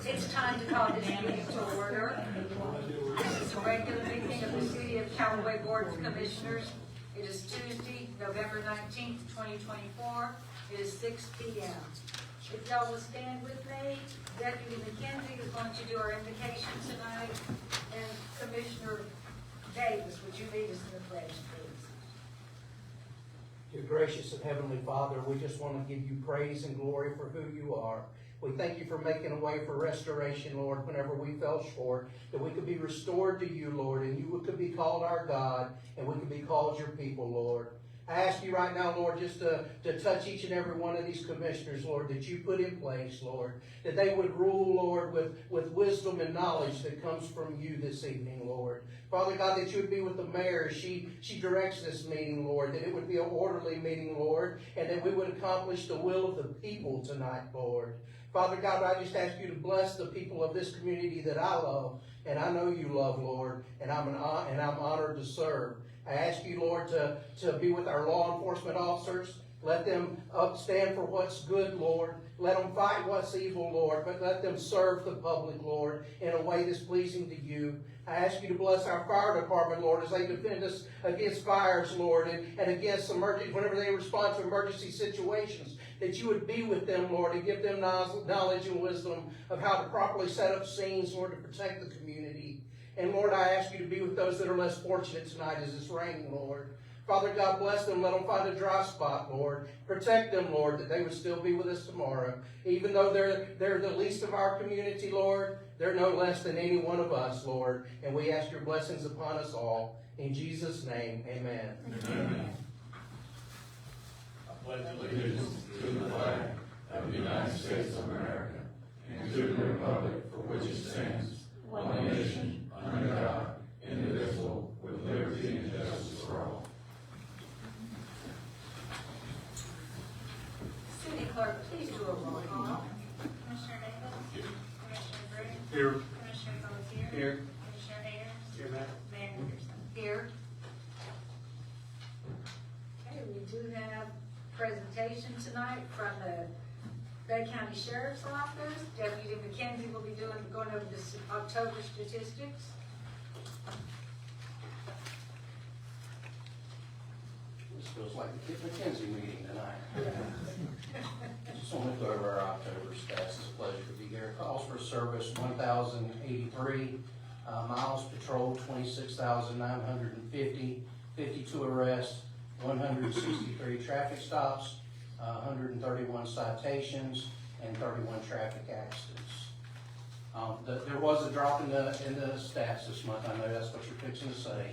It's time to call this meeting to order. This is a regular meeting of the City of Callaway Board of Commissioners. It is Tuesday, November 19th, 2024. It is 6 p.m. If y'all will stand with me, Deputy McKenzie is going to do our invocation tonight. And Commissioner Davis, would you lead us in the pledge, please? Dear gracious and heavenly Father, we just want to give you praise and glory for who you are. We thank you for making a way for restoration, Lord, whenever we fell short, that we could be restored to you, Lord, and you could be called our God, and we could be called your people, Lord. I ask you right now, Lord, just to touch each and every one of these commissioners, Lord, that you put in place, Lord, that they would rule, Lord, with wisdom and knowledge that comes from you this evening, Lord. Father God, that you would be with the mayor as she directs this meeting, Lord, that it would be an orderly meeting, Lord, and that we would accomplish the will of the people tonight, Lord. Father God, I just ask you to bless the people of this community that I love, and I know you love, Lord, and I'm honored to serve. I ask you, Lord, to be with our law enforcement officers. Let them stand for what's good, Lord. Let them fight what's evil, Lord, but let them serve the public, Lord, in a way that's pleasing to you. I ask you to bless our fire department, Lord, as they defend us against fires, Lord, and against whenever they respond to emergency situations, that you would be with them, Lord, and give them knowledge and wisdom of how to properly set up scenes, Lord, to protect the community. And Lord, I ask you to be with those that are less fortunate tonight as it's raining, Lord. Father God, bless them. Let them find a dry spot, Lord. Protect them, Lord, that they would still be with us tomorrow. Even though they're the least of our community, Lord, they're no less than any one of us, Lord. And we ask your blessings upon us all. In Jesus' name, amen. Amen. I pledge allegiance to the flag of the United States of America and to the republic for which it stands, one nation, under God, indivisible, with liberty and justice for all. City Clerk, please do a roll call. Commissioner Davis? Commissioner Brand, Here. Commissioner Pelletier. Here. Commissioner Ayers, Here, ma'am. Mayor Henderson. Here. Okay, we do have presentation tonight from the Bay County Sheriff's Office. Deputy McKenzie will be going over the October statistics. This feels like the Kit McKenzie meeting tonight. Just want to go over our October stats. It's a pleasure to be here. Calls for service, 1,083. Miles patrolled, 26,950. 52 arrests, 163 traffic stops, 131 citations, and 31 traffic accidents. There was a drop in the stats this month. I know that's what you're fixing to say.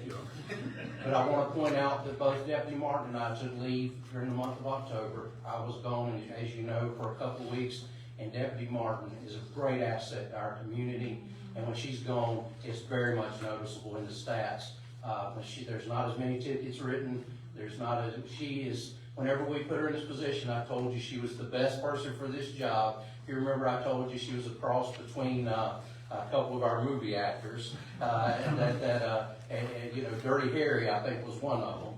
But I want to point out that both Deputy Martin and I took leave during the month of October. I was gone, as you know, for a couple of weeks, and Deputy Martin is a great asset to our community. And when she's gone, it's very much noticeable in the stats. There's not as many tickets written. Whenever we put her in this position, I told you she was the best person for this job. If you remember, I told you she was a cross between a couple of our movie actors, and you know, Dirty Harry, I think, was one of them.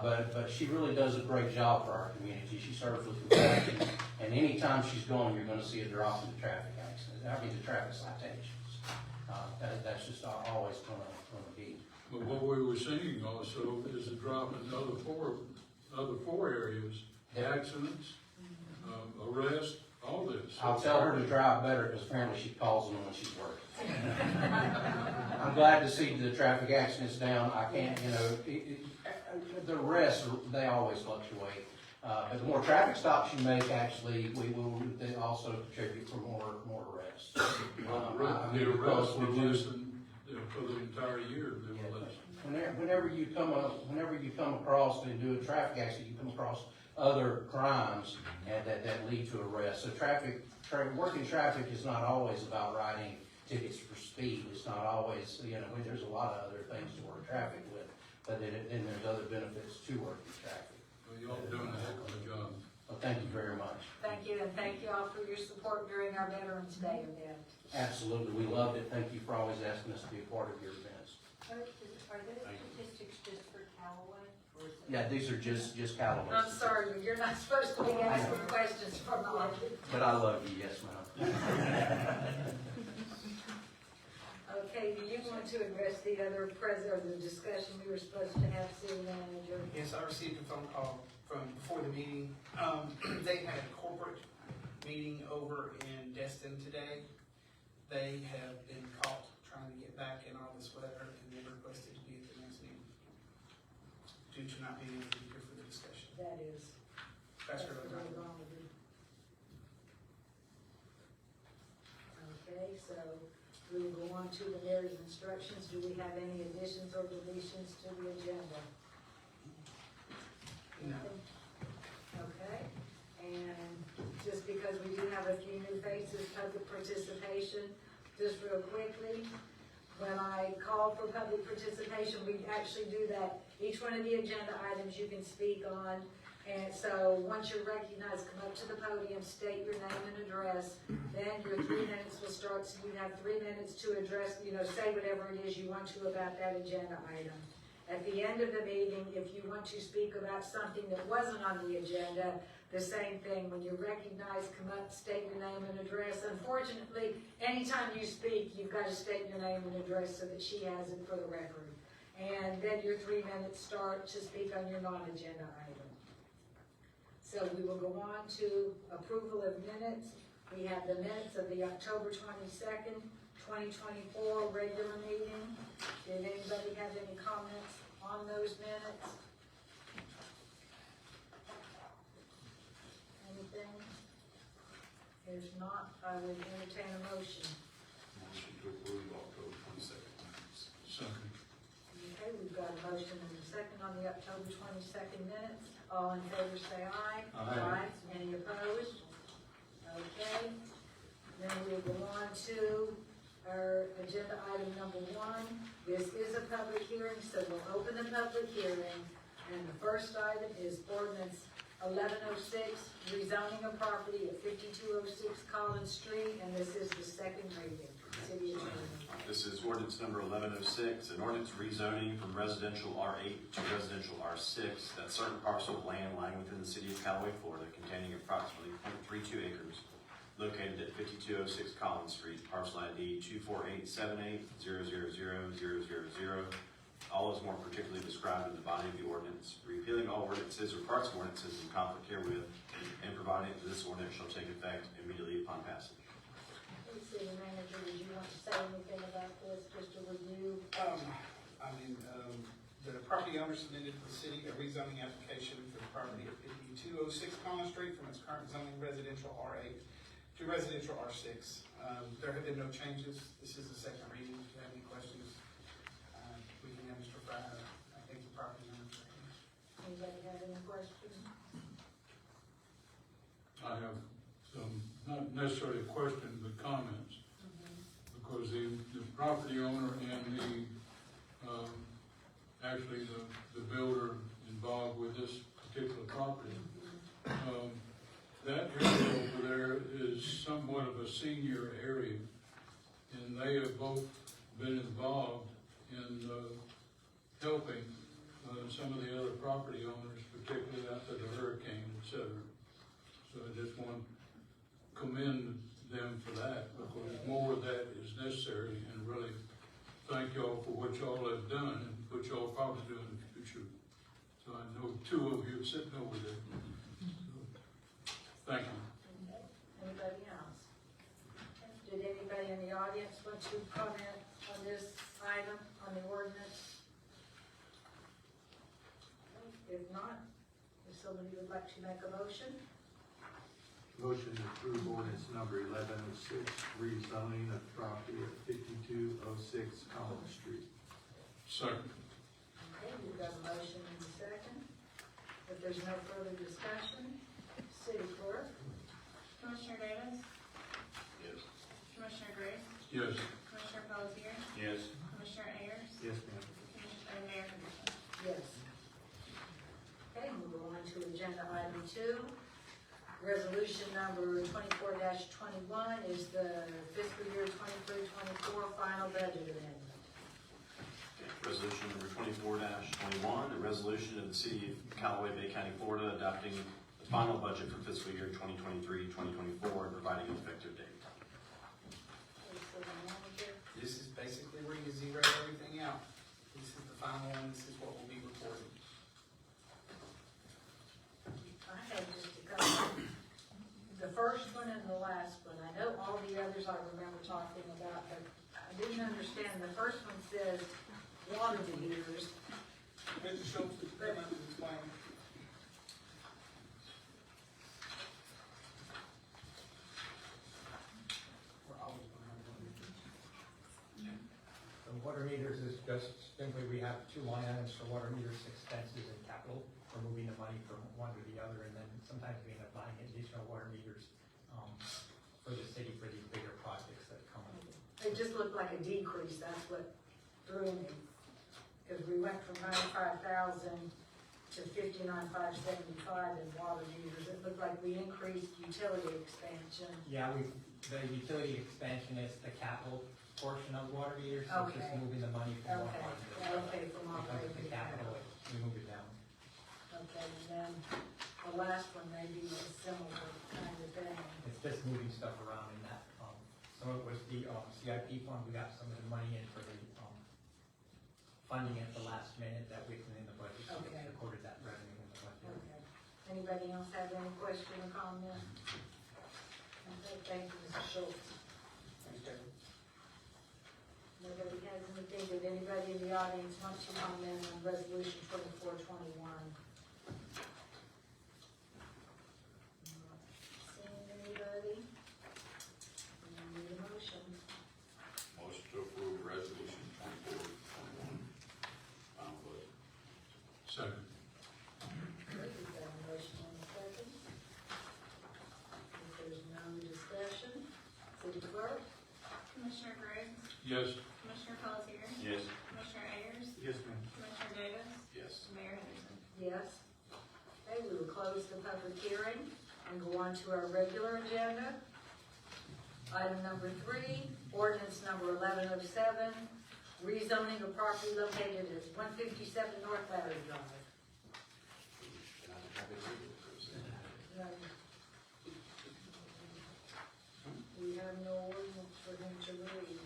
But she really does a great job for our community. She serves with compassion, and anytime she's gone, you're going to see a drop in the traffic accidents. The traffic citations. That's just always going to be. But what we were seeing also is a drop in the other four areas, accidents, arrest, all this. I'll tell her to drive better because apparently she calls them when she's working. I'm glad to see the traffic accidents down. I can't, you know, the arrests, they always fluctuate. But the more traffic stops you make, actually, they also contribute for more arrests. The arrests were less than, for the entire year, they were less. Whenever you come across and do a traffic accident, you come across other crimes that lead to arrest. So working traffic is not always about writing tickets for speed. It's not always, you know, there's a lot of other things to work traffic with, but then there's other benefits to working traffic. Well, y'all are doing a heck of a job. Well, thank you very much. Thank you, and thank you all for your support during our Veterans Day event. Absolutely, we loved it. Thank you for always asking us to be a part of your events. Are those statistics just for Callaway? Yeah, these are just Callaway. I'm sorry, but you're not supposed to be asking questions from the audience. But I love you, yes, ma'am. Okay, do you want to address the other or the discussion we were supposed to have, city manager? Yes, I received a phone call from before the meeting. They had a corporate meeting over in Destin today. They have been caught trying to get back in all this weather, and they requested to be at the next meeting due to not being able to be here for the discussion. That is. That's really really wrong. wrong with it. Okay, so we will go on to the mayor's instructions. Do we have any additions or deletions to the agenda? No. Okay, and just because we do have a few new faces, public participation, just real quickly, when I call for public participation, we actually do that. Each one of the agenda items you can speak on, and so once you're recognized, come up to the podium, state your name and address, then your 3 minutes will start, so you have 3 minutes to address, you know, say whatever it is you want to about that agenda item. At the end of the meeting, if you want to speak about something that wasn't on the agenda, the same thing. When you're recognized, come up, state your name and address. Unfortunately, anytime you speak, you've got to state your name and address so that she has it for the record. And then your 3 minutes start to speak on your non-agenda item. So we will go on to approval of minutes. We have the minutes of the October 22nd, 2024 regular meeting. Did anybody have any comments on those minutes? Anything? If not, I would entertain a motion. Motion to approve October 22nd. Second. Okay, we've got a motion and a second on the October 22nd minutes. All in favor say aye. Aye. Any opposed? Okay. Then we'll go on to our agenda item number 1. This is a public hearing, so we'll open the public hearing. And the first item is ordinance 1106, rezoning a property at 5206 Collins Street, and this is the second reading. City Attorney. This is ordinance number 1106, an ordinance rezoning from residential R8 to residential R6, that certain parcel of land lying within the city of Callaway, Florida, containing approximately 0.32 acres, located at 5206 Collins Street, parcel ID 24878000000. All is more particularly described in the body of the ordinance, repealing all ordinances or parts of ordinances in conflict herewith, and providing that this ordinance shall take effect immediately upon passage. City Manager, did you want to say anything about this, just a review? The property owner submitted to the city a rezoning application for the property at 5206 Collins Street from its current zoning residential R8 to residential R6. There have been no changes. This is the second reading. If you have any questions, we can have Mr. Fryer, I think the property owner. Anybody have any questions? I have some, not necessarily a question, but comments. Because the property owner and actually the builder involved with this particular property, that area over there is somewhat of a senior area, and they have both been involved in helping some of the other property owners, particularly after the hurricane, etc. So I just want to commend them for that, because more of that is necessary, and really thank y'all for what y'all have done and what y'all probably do in the future. So I know two of you are sitting over there. So, thank you. Okay. Anybody else? Did anybody in the audience want to comment on this item, on the ordinance? If not, if somebody would like to make a motion? Motion to approve ordinance number 1106, rezoning of property at 5206 Collins Street. Second. Okay, we've got a motion and a second. If there's no further discussion, City Clerk? Commissioner Davis? Yes. Commissioner Graves? Yes. Commissioner Pelletier? Yes. Commissioner Ayers? Yes, ma'am. Commissioner, Mayor Henderson? Yes. Okay, move on to agenda item 2. Resolution number 24-21 is the fiscal year 23-24 final budget amendment. Resolution number 24-21, a resolution of the city of Callaway Bay County, Florida, adopting the final budget for fiscal year 2023-2024 and providing an effective date. City Manager? This is basically where you zero everything out. This is the final one. This is what will be reported. I had just a couple. The first one and the last one. I know all the others I remember talking about, but I didn't understand. The first one says water meters. Mr. Schultz, would you come up and explain? We're always behind on it. The water meters is just simply, we have two line items for water meters, expenses and capital. We're moving the money from one to the other, and then sometimes we end up buying additional water meters for the city for these bigger projects that come up. It just looked like a decrease. That's what threw me. Because we went from 95,000 to 59,575 in water meters. It looked like we increased utility expansion. Yeah, the utility expansion is the capital portion of water meters, so it's just Okay. moving the money from one Okay, fund to the other. okay, from When it comes operating to to capital, capital. we move it down. Okay, and then the last one may be a similar kind of thing. It's just moving stuff around in that. Some of it was the CIP fund, we got some of the money in for the funding at the last minute that wasn't in the budget, so we Okay. recorded that revenue in the budget. Okay. Anybody else have any question or comment? Okay, thank you, Mr. Schultz. Thanks, David. Nobody has anything. Did anybody in the audience want to comment on resolution 24-21? Seeing anybody? We need a motion. Motion to approve resolution 24-21. Final budget. Second. Okay, we've got a motion on the second. If there's no discussion, City Clerk? Commissioner Graves? Yes. Commissioner Pelletier? Yes. Commissioner Ayers? Yes, ma'am. Commissioner Davis? Yes. Mayor Henderson? Yes. Okay, we will close the public on to our regular agenda. Item number 3, ordinance number 1107, rezoning of property located at 157 North Battery Drive. We have no ordinance for him to read.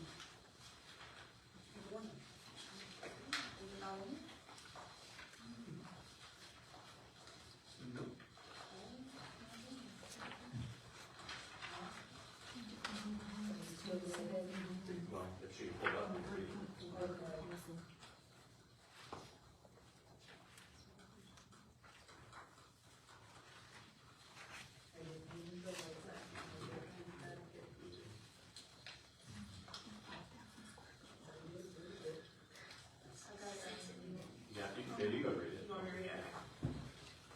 Well, if she pulled up, yeah, you go read it. You want me to read it?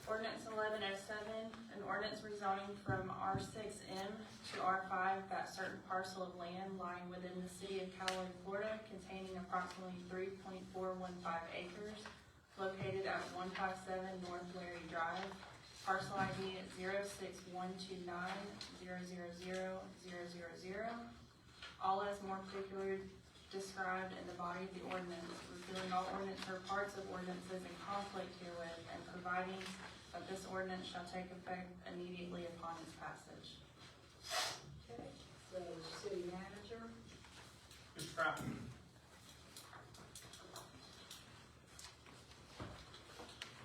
Ordinance 1107, an ordinance rezoning from R6M to R5 that certain parcel of land lying within the city of Callaway, Florida, containing approximately 3.415 acres, located at 157 North Larry Drive, parcel ID at 06129000000, all as more particularly described in the body of the ordinance, repealing all ordinance or parts of ordinances in conflict herewith, and providing that this ordinance shall take effect immediately upon its passage. Okay, so city manager, Mr. Crown.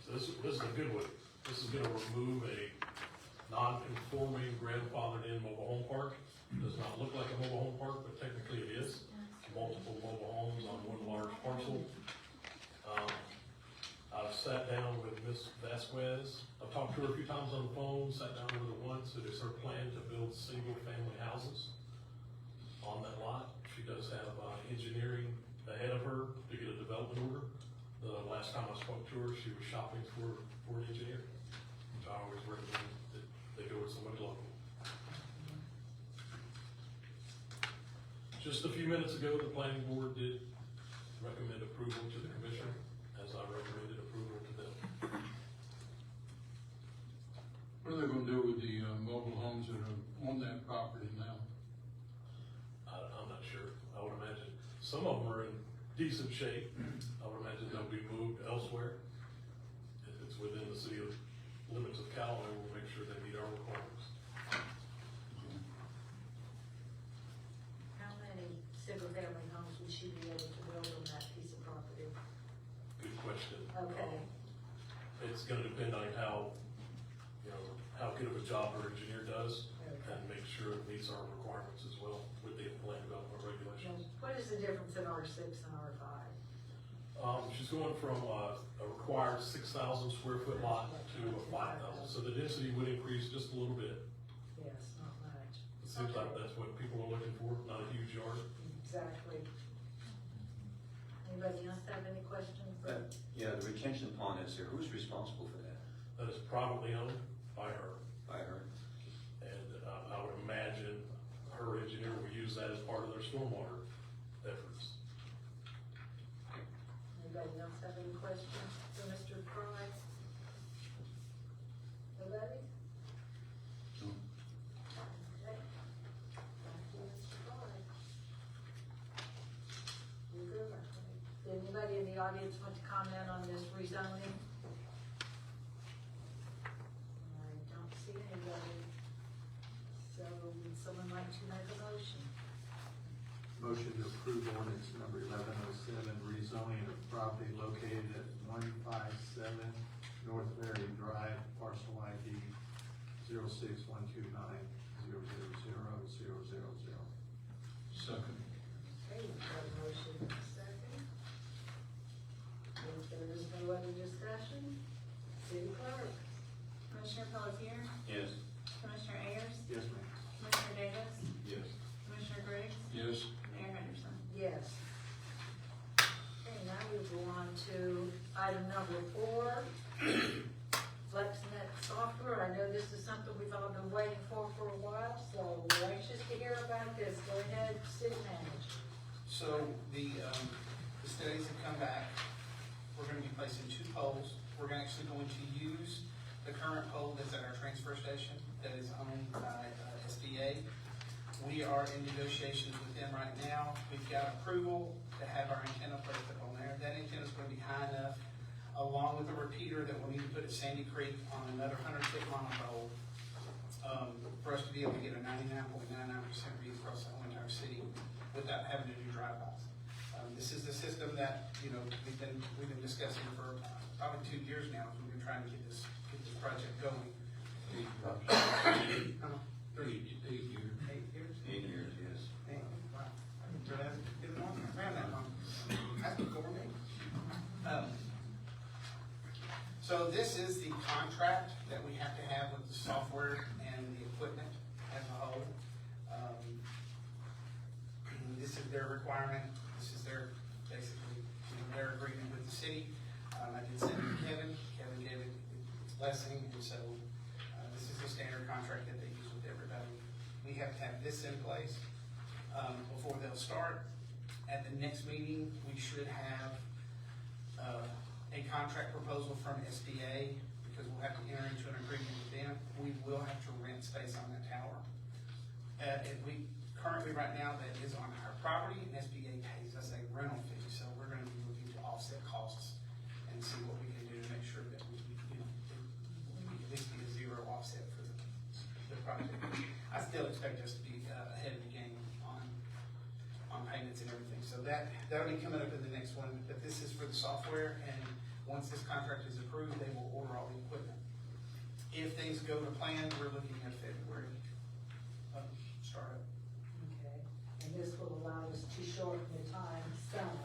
So this is a good one. This is gonna remove a non-conforming grandfathered in mobile home park. Does not look like a mobile home park, but technically it is. Multiple mobile homes on one large parcel. I've sat down with Ms. Vasquez. I've talked to her a few times on the phone, sat down with her once. It is her plan to build single-family houses on that lot. She does have engineering ahead of her to get a development order. The last time I spoke to her, she was shopping for an engineer. So I always recommend that they go with somebody local. Just a few minutes ago, the planning board did recommend approval to the commission, as I recommended approval to them. What are they gonna do with the mobile homes that are on that property now? I'm not sure. I would imagine some of them are in decent shape. I would imagine they'll be moved elsewhere. If it's within the city of limits of Callaway, we'll make sure they meet our requirements. how many single-family homes would she be able to build on that piece of property? Good question. Okay. It's gonna depend on how good of a job our engineer does, and make sure it meets our requirements as well with the land development Now, regulations. what is the difference in R6 and R5? She's going from a required 6,000 square foot lot to a 5,000, so the density would increase just a little bit. Yes, not much. It seems like that's what people are looking for, not a huge yard. Exactly. Anybody else have any questions? Yeah, the retention pond is there, who's responsible for that? That is privately owned by her, By her? and I would imagine her engineer will use that as part of their stormwater efforts. Anybody else have any questions for Mr. Price? Nobody? No. Okay. Thank you, Mr. Price. You're good, I think. Anybody in the audience want to comment on this rezoning? I don't see anybody. So would someone like to make a motion? Motion to approve ordinance number 1107, rezoning of property located at 157 North Larry Drive, parcel ID 06129000000. Second. Okay, we've got a motion and a second. If there is no other discussion, city clerk. Commissioner Pelletier, Yes. Commissioner Ayers, Yes, ma'am. Commissioner Davis, Yes. Commissioner Griggs, Yes. Mayor Henderson. Yes. Okay, now we go on to item number 4, FlexNet software. I know this is something we've all been waiting for a while, so we're anxious to hear about this. Go ahead, city manager. So the studies have come back. We're gonna be placing 2 poles. We're actually going to use the current pole that's at our transfer station that is owned by SBA. We are in negotiations with them right now. We've got approval to have our antenna placed up on there. That antenna is going to be high enough, along with the repeater that we'll need to put at Sandy Creek on another 100-foot monopole, for us to be able to get a 99.99% read across the whole entire city without having to do drive-bys. This is the system that, you know, we've been discussing for probably 2 years now. We've been trying to get this project going. 8 years. 8 years, yes. Man, wow. Been around that long. That's before me. So this is the contract that we have to have with the software and the equipment as a whole. This is their requirement. This is their, basically, you know, their agreement with the city. I did send it to Kevin. Kevin gave it its blessing, and so this is a standard contract that they use with everybody. We have to have this in place before they'll start. At the next meeting, we should have a contract proposal from SBA, because we'll have to enter into an agreement with them. We will have to rent space on that tower. Currently, right now, that is on our property, and SBA pays us a rental fee, so we're gonna be looking to offset costs and see what we can do to make sure that we at least get a zero offset for the project. I still expect us to be ahead of the game on payments and everything, so that'll be coming up in the next one, but this is for the software, and once this contract is approved, they will order all the equipment. If things go to plan, we're looking at February startup. Okay, and this will allow us to shorten the time some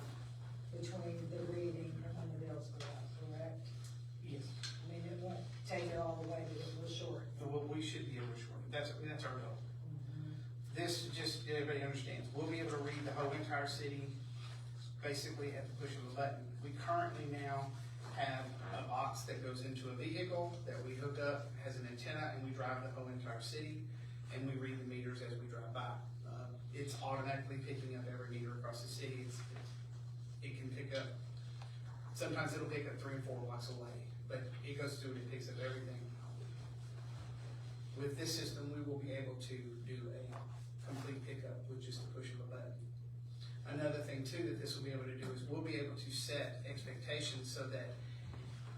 between the reading and when the bills go out, correct? Yes. I mean, it won't take it all the way, but it will shorten. Well, we should be able to shorten, that's our goal. This, just so everybody understands, we'll be able to read the whole entire city, basically at the push of a button. We currently now have a box that goes into a vehicle that we hook up, has an antenna, and we drive the whole entire city, and we read the meters as we drive by. It's automatically picking up every meter across the city. It can pick up, sometimes it'll pick up 3 or 4 blocks away, but it goes through and it picks up everything. With this system, we will be able to do a complete pickup with just the push of a button. Another thing too that this will be able to do is we'll be able to set expectations so that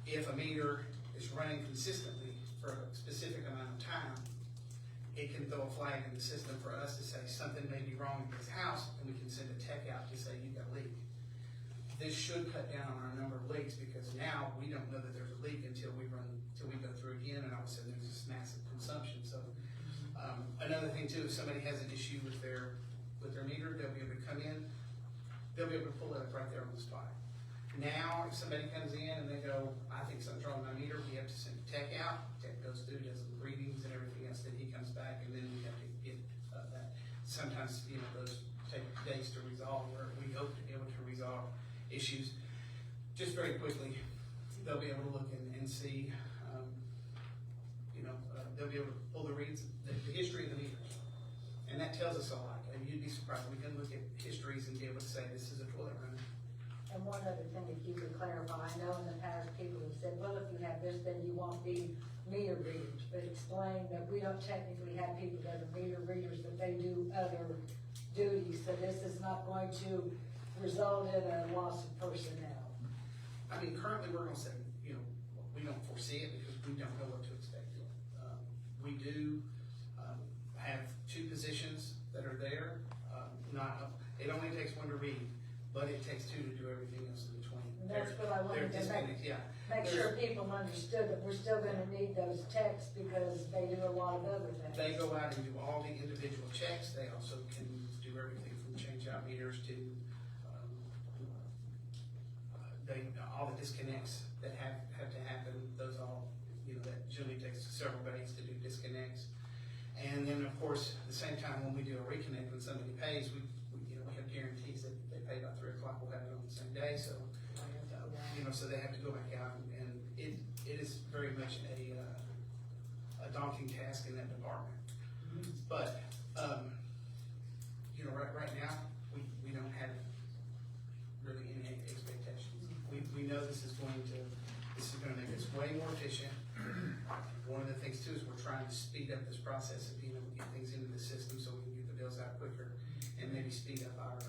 if a meter is running consistently for a specific amount of time, it can throw a flag in the system for us to say something may be wrong in this house, and we can send a tech out to say you've got a leak. This should cut down on our number of leaks, because now we don't know that there's a leak until we go through again, and all of a sudden there's this massive consumption. So another thing too, if somebody has an issue with their meter, they'll be able to come in, they'll be able to pull it up right there on the spot. Now, if somebody comes in and they go, I think something's wrong with my meter, we have to send a tech out. Tech goes through, does the readings and everything else, then he comes back, and then we have to get that. Sometimes, you know, those take days to resolve, or we hope to be able to resolve issues just very quickly. They'll be able to look and see, they'll be able to pull the reads, the history of the meters. And that tells us a lot. And you'd be surprised, we can look at histories and be able to say, this is a toilet runner. And one other thing, if you could clarify, I know in the past people have said, well, if you have this, then you won't be meter readers, but explain that we don't technically have people that are meter readers, but they do other duties, so this is not going to result in a loss of personnel. I mean, currently we're gonna say, we don't foresee it because we don't know what to expect. We do have 2 positions that are there. It only takes 1 to read, but it takes 2 to do everything else in between. And that's what I wanted to make sure people understood, that we're still gonna need those techs because they do a lot of other things. They go out and do all the individual checks. They also can do everything from change out meters to all the disconnects that have to happen. Those all, that generally takes several days to do disconnects. And then, of course, at the same time, when we do a reconnect, when somebody pays, we have guarantees that they pay by 3 o'clock, we'll have it on the same day. So, so they have to go back out, and it is very much a daunting task in that department. But, right now, we don't have really any expectations. We know this is going to make us way more efficient, one of the things too is we're trying to speed up this process of being able to get things into the system so we can get the bills out quicker and maybe speed up our,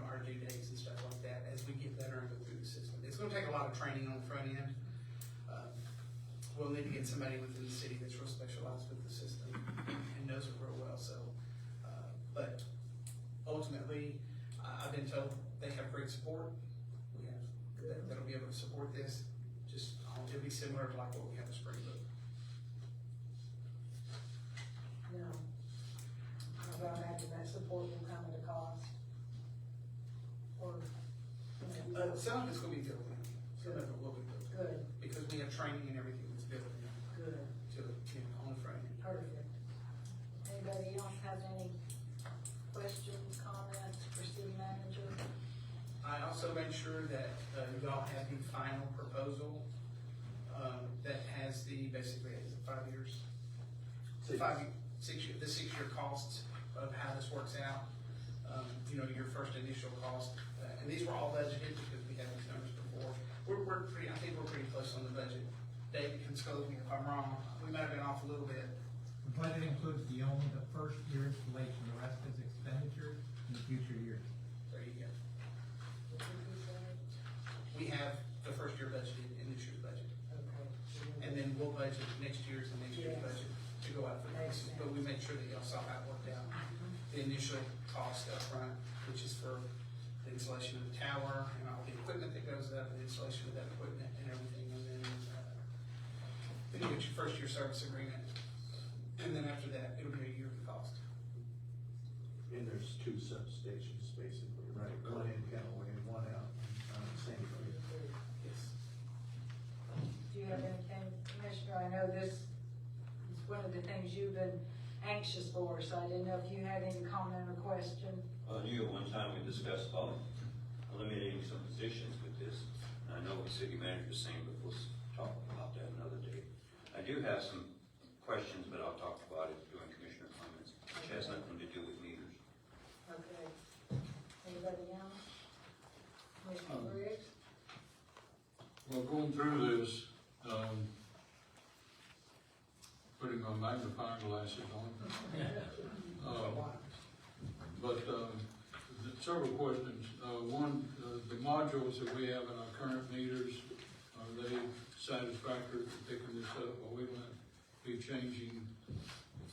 our due dates and stuff like that as we get better and go through the system. It's gonna take a lot of training on the front end. We'll need to get somebody within the city that's real specialized with the system and knows it real well, so, but ultimately, I've been told they have great support. We have, that'll be able to support this, just, it'll be similar to like what we have at Springbrook. No. I imagine that support will come at a cost. Or, Some of it's gonna be built in, some of it will be built in, good, because we have training and everything that's built in good, to, on the front end. perfect. Anybody else have any questions, comments for city manager? I also made sure that, y'all have the final proposal, that has the, basically, is it 5 years? Six. 6 year, the 6 year costs of how this works out. Your first initial cost, and these were all budgeted because we had these numbers before. We're pretty, I think we're pretty close on the budget. David can scold me if I'm wrong, we might have been off a little bit. The budget includes the first year installation, the rest is expenditures in future years. There you go. What did you say? We have the first year budgeted in this year's budget, Okay. and then we'll budget next year's and next year's Yes. budget to go out for Makes this. sense. But we make sure that y'all saw how it worked out. The initial cost up front, which is for the installation of the tower and all the equipment that goes up, and the installation of that equipment and everything, and then you get your first year service agreement, and then after that, it'll be a yearly cost. And there's 2 substations basically, right? One in Callaway and one out on Sandy Creek. Yes. Do you have anything, Commissioner? I know this is one of the things you've been anxious for, so I didn't know if you had any comment or question. I knew at one time we discussed about eliminating some positions with this. And I know what the city manager was saying, but we'll talk about that another day. I do have some questions, but I'll talk about it during commissioner comments, which has nothing to do with meters. Okay. Anybody else? Commissioner Briggs? Well, going through this, putting my magnifying glasses on. But several questions. One, the modules that we have in our current meters, are they satisfactory for picking this up? Or we will be changing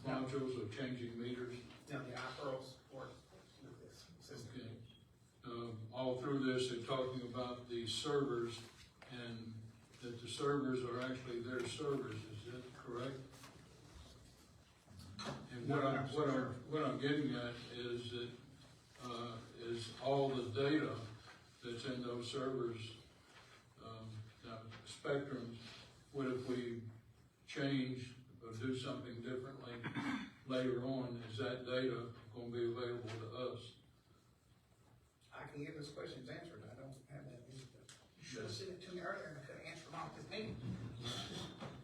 modules or changing meters? Now, the iPearls work with this system. Okay. All through this, they're talking about the servers, and that the servers are actually their servers, is that correct? And what I'm getting at is that, is all the data that's in those servers, now Spectrum's, what if we change or do something differently later on, is that data gonna be available to us? I can get those questions answered, I don't have that. You should have sent it to me earlier, and I could have answered them all at this meeting.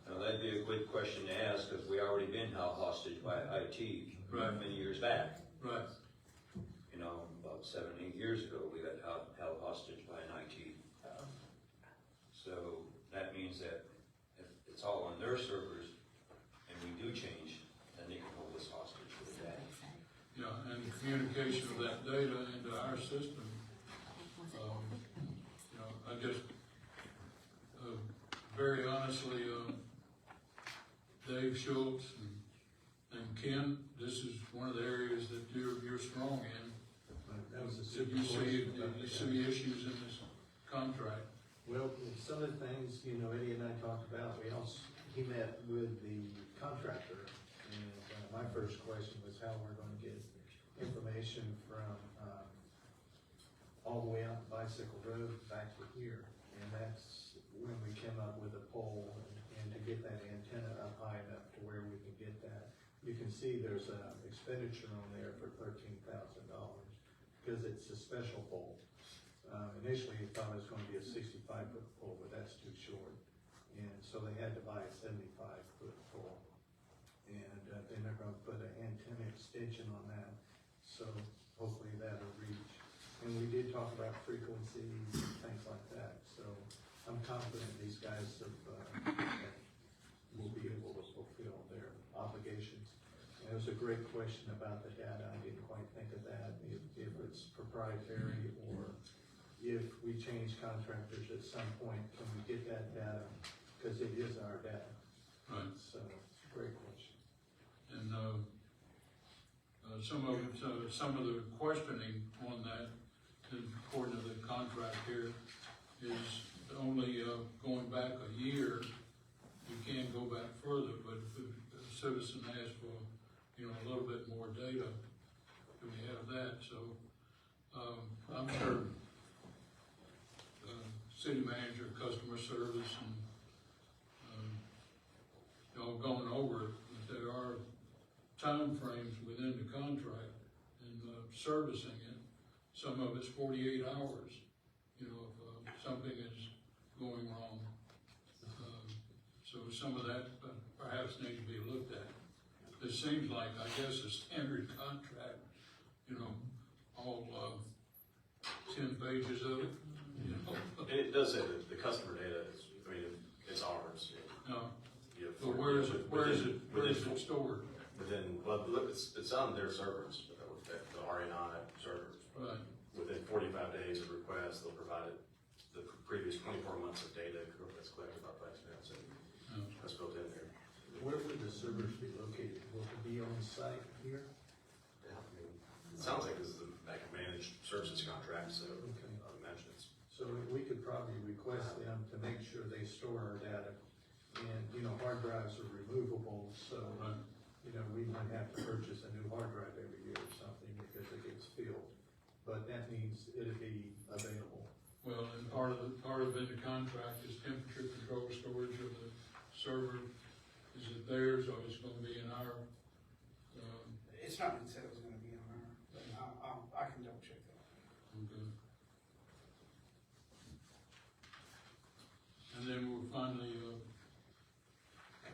Now, that'd be a good question to ask, because we already been held hostage by IT Right. many years back. Right. About 7, 8 years ago, we got held hostage by an IT. So that means that if it's all on their servers and we do change, then they can hold us hostage with that. Yeah, and the communication of that data into our system, I just, very honestly, Dave Schultz and Ken, this is one of the areas that you're strong in. That was a Did super you question. see issues in this contract? Well, some of the things, Eddie and I talked about, he met with the contractor, and my first question was how we're gonna get information from, all the way out Bicycle Road back to here. And that's when we came up with a pole and to get that antenna up high enough to where we can get that. You can see there's a expenditure on there for $13,000 because it's a special pole. Initially, he thought it was gonna be a 65-foot pole, but that's too short. And so they had to buy a 75-foot pole. And then they're gonna put an antenna extension on that, so hopefully that'll reach. And we did talk about frequencies and things like that, so I'm confident these guys have will be able to fulfill their obligations. And it was a great question about the data, I didn't quite think of that, if it's proprietary or if we change contractors at some point, can we get that data? Because it is our data. Right. So, it's a great question. And, some of the questioning on that, according to the contract here, is only, going back a year. You can go back further, but if a citizen asks for, a little bit more data, do we have that? So, I'm sure, city manager, customer service, and, y'all going over it, but there are timeframes within the contract and, servicing it. Some of it's 48 hours, if, something is going wrong. So some of that perhaps needs to be looked at. It seems like, I guess, a standard contract, all, 10 pages of it, And it does say that the customer data is, it's ours. No, Yeah, but where is it stored? Within, well, look, it's on their servers, the RNI servers. Right. Within 45 days of request, they'll provide it, the previous 24 months of data that's collected by FlexNet, so that's built in there. Where would the servers be located? Will it be on site here? Yeah, it sounds like this is like a managed services contract, so Okay. I would imagine it's. So we could probably request them to make sure they store our data. And, hard drives are removable, so, Right. We might have to purchase a new hard drive every year or something because it gets filled. But that means it'll be available. Well, and part of in the contract is temperature control storage of the server. Is it theirs or is it gonna be in our, It's not been said it was gonna be on our, but I can double check that. okay. And then we'll finally,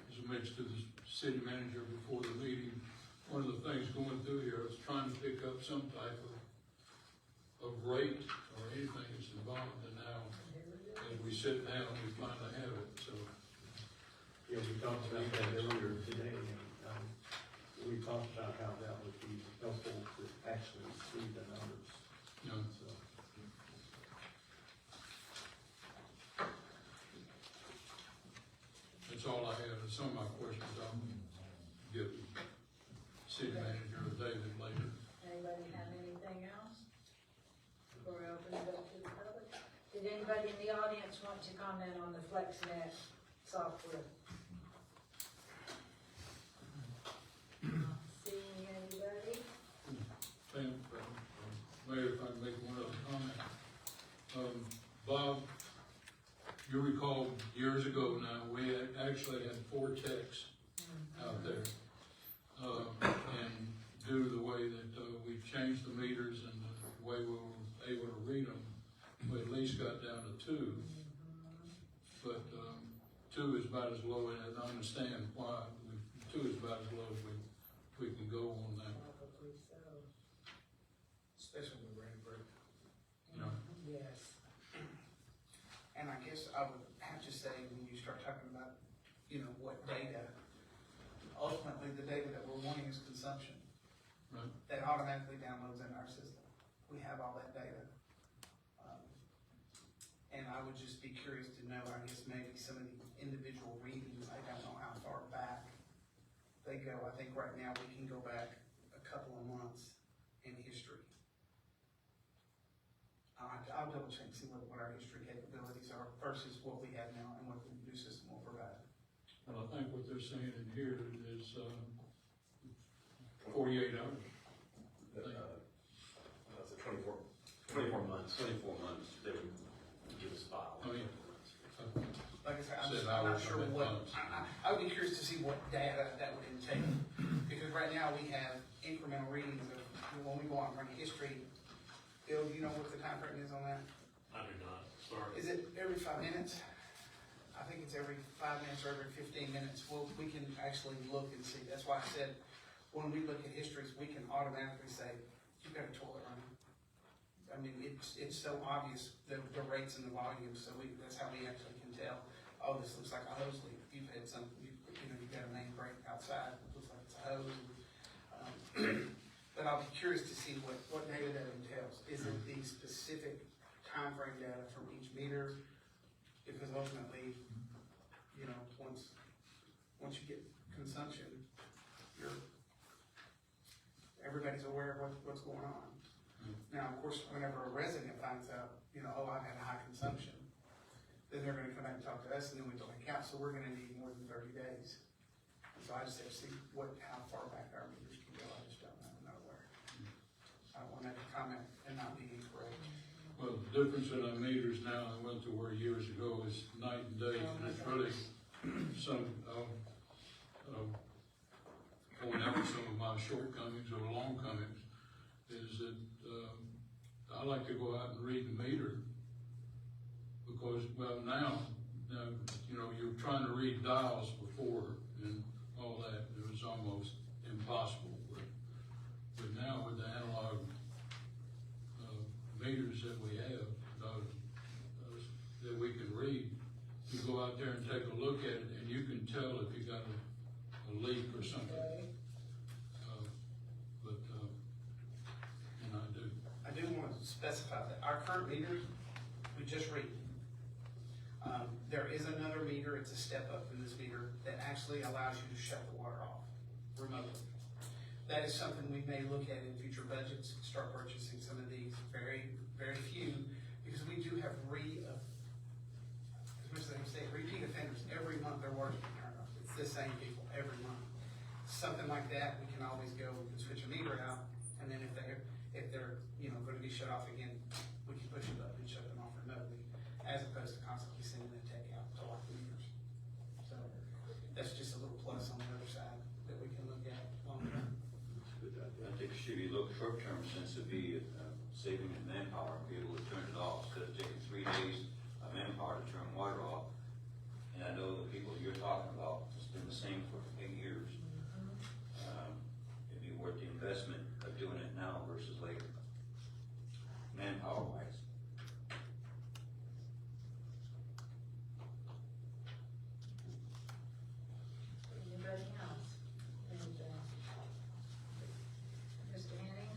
as I mentioned to the city manager before the meeting, one of the things going through here is trying to pick up some type of rate or anything that's involved, and now, as we sit down, we finally have it, so. Yeah, we talked about that earlier today, and, we talked about how that would be helpful to actually see the numbers, so. That's all I have, and some of my questions I'll give city manager or David later. Anybody have anything else? Before we open it up to the public? Did anybody in the audience want to comment on the FlexNet software? Not seeing anybody? Mayor, if I can make one other comment. Bob, you recall years ago now, we had actually had 4 techs out there. And due to the way that we've changed the meters and the way we were able to read them, we at least got down to 2. But 2 is about as low, and I understand why. 2 is about as low as we can go on that. Probably so. Especially with rain break. Yes. And I guess I would have to say, when you start talking about, what data, ultimately, the data that we're wanting is consumption. Right. That automatically downloads into our system. We have all that data. And I would just be curious to know, I guess, maybe some of the individual readings, I don't know how far back they go. I think right now we can go back a couple of months in history. I'll double check and see what our history capabilities are versus what we have now and what the new system will provide. Well, I think what they're saying in here is 48 hours. That's a 24 months. 24 months, they would give us a file. I mean, Like I said, I'm Said just I'm not hours, sure I meant what, months. I would be curious to see what data that would entail. Because right now we have incremental readings of, when we go on and run history. Bill, do you know what the time frame is on that? I do not, sorry. Is it every 5 minutes? I think it's every 5 minutes or every 15 minutes. Well, we can actually look and see. That's why I said, when we look at histories, we can automatically say, you've got a toilet running. I mean, it's so obvious, the rates and the volumes, so that's how we actually can tell, oh, this looks like a hose leak. You've had some, got a main break outside, it looks like it's a hose. But I'll be curious to see what data that entails. Is it the specific time frame data from each meter? Because ultimately, you know, once you get consumption, everybody's aware of what's going on. Now, of course, whenever a resident finds out, you know, oh, I've had a high consumption, then they're gonna come back and talk to us, and then we don't account, so we're gonna need more than 30 days. So I just have to see how far back our meters can go, I just don't know where. I don't want to comment and not be incorrect. Well, the difference in our meters now and went to where years ago is night and day, and it's really some, going over some of my shortcomings or long comings, is that, I like to go out and read the meter, because, well, now, you know, you're trying to read dials before and all that, it was almost impossible, but now with the analog, meters that we have, that we can read, you go out there and take a look at it, and you can tell if you got a leak or something. And I do want to specify that our current meters, we just read. There is another meter, it's a step up in this meter, that actually allows you to shut the water off remotely. That is something we may look at in future budgets, start purchasing some of these, very, very few, because we do have as much as I can say, repeat offenders. Every month their water's being turned off. It's the same people every month. Something like that, we can always go, we can switch a meter out, and then if they're, you know, gonna be shut off again, we can push a button and shut them off remotely, as opposed to constantly sending a tech out to lock the meters. So, that's just a little plus on the other side that we can look at long term. I think it should be looked short term, since it'd be saving in manpower, be able to turn it off, instead of taking 3 days of manpower to turn water off. And I know the people you're talking about, it's been the same for 8 years. It'd be worth the investment of doing it now versus later, manpower wise. Anybody else? And, Mr. Henning?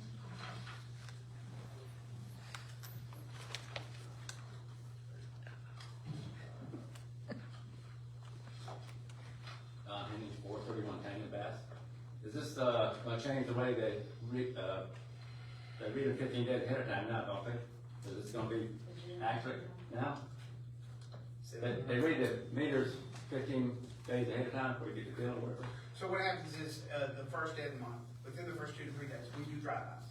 Henning, 431 Canyon Bass. Is this, gonna change the way they read it 15 days ahead of time now, don't they? Is this gonna be accurate now? They read the meters 15 days ahead of time before you get the bill or whatever? So what happens is, the first day of the month, within the first 2 to 3 days, we do drive-bys.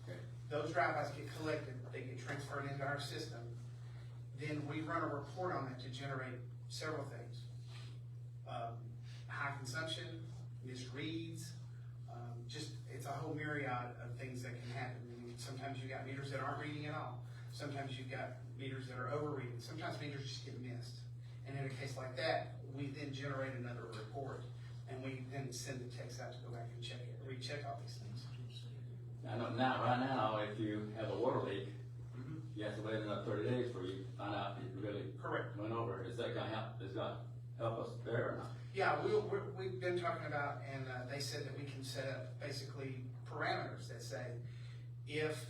Okay. Those drive-bys get collected, they get transferred into our system. Then we run a report on it to generate several things. High consumption, misreads, it's a whole myriad of things that can happen. I mean, sometimes you got meters that aren't reading at all. Sometimes you've got meters that are overreading. Sometimes meters just get missed. And in a case like that, we then generate another report, and we then send the techs out to go back and check it, recheck all these things. I know right now, if you have a water leak, you have to wait another 30 days before you find out if you really Correct. went over. Is that gonna help? Is that help us there or not? Yeah, we've been talking about, and they said that we can set up basically parameters that say, if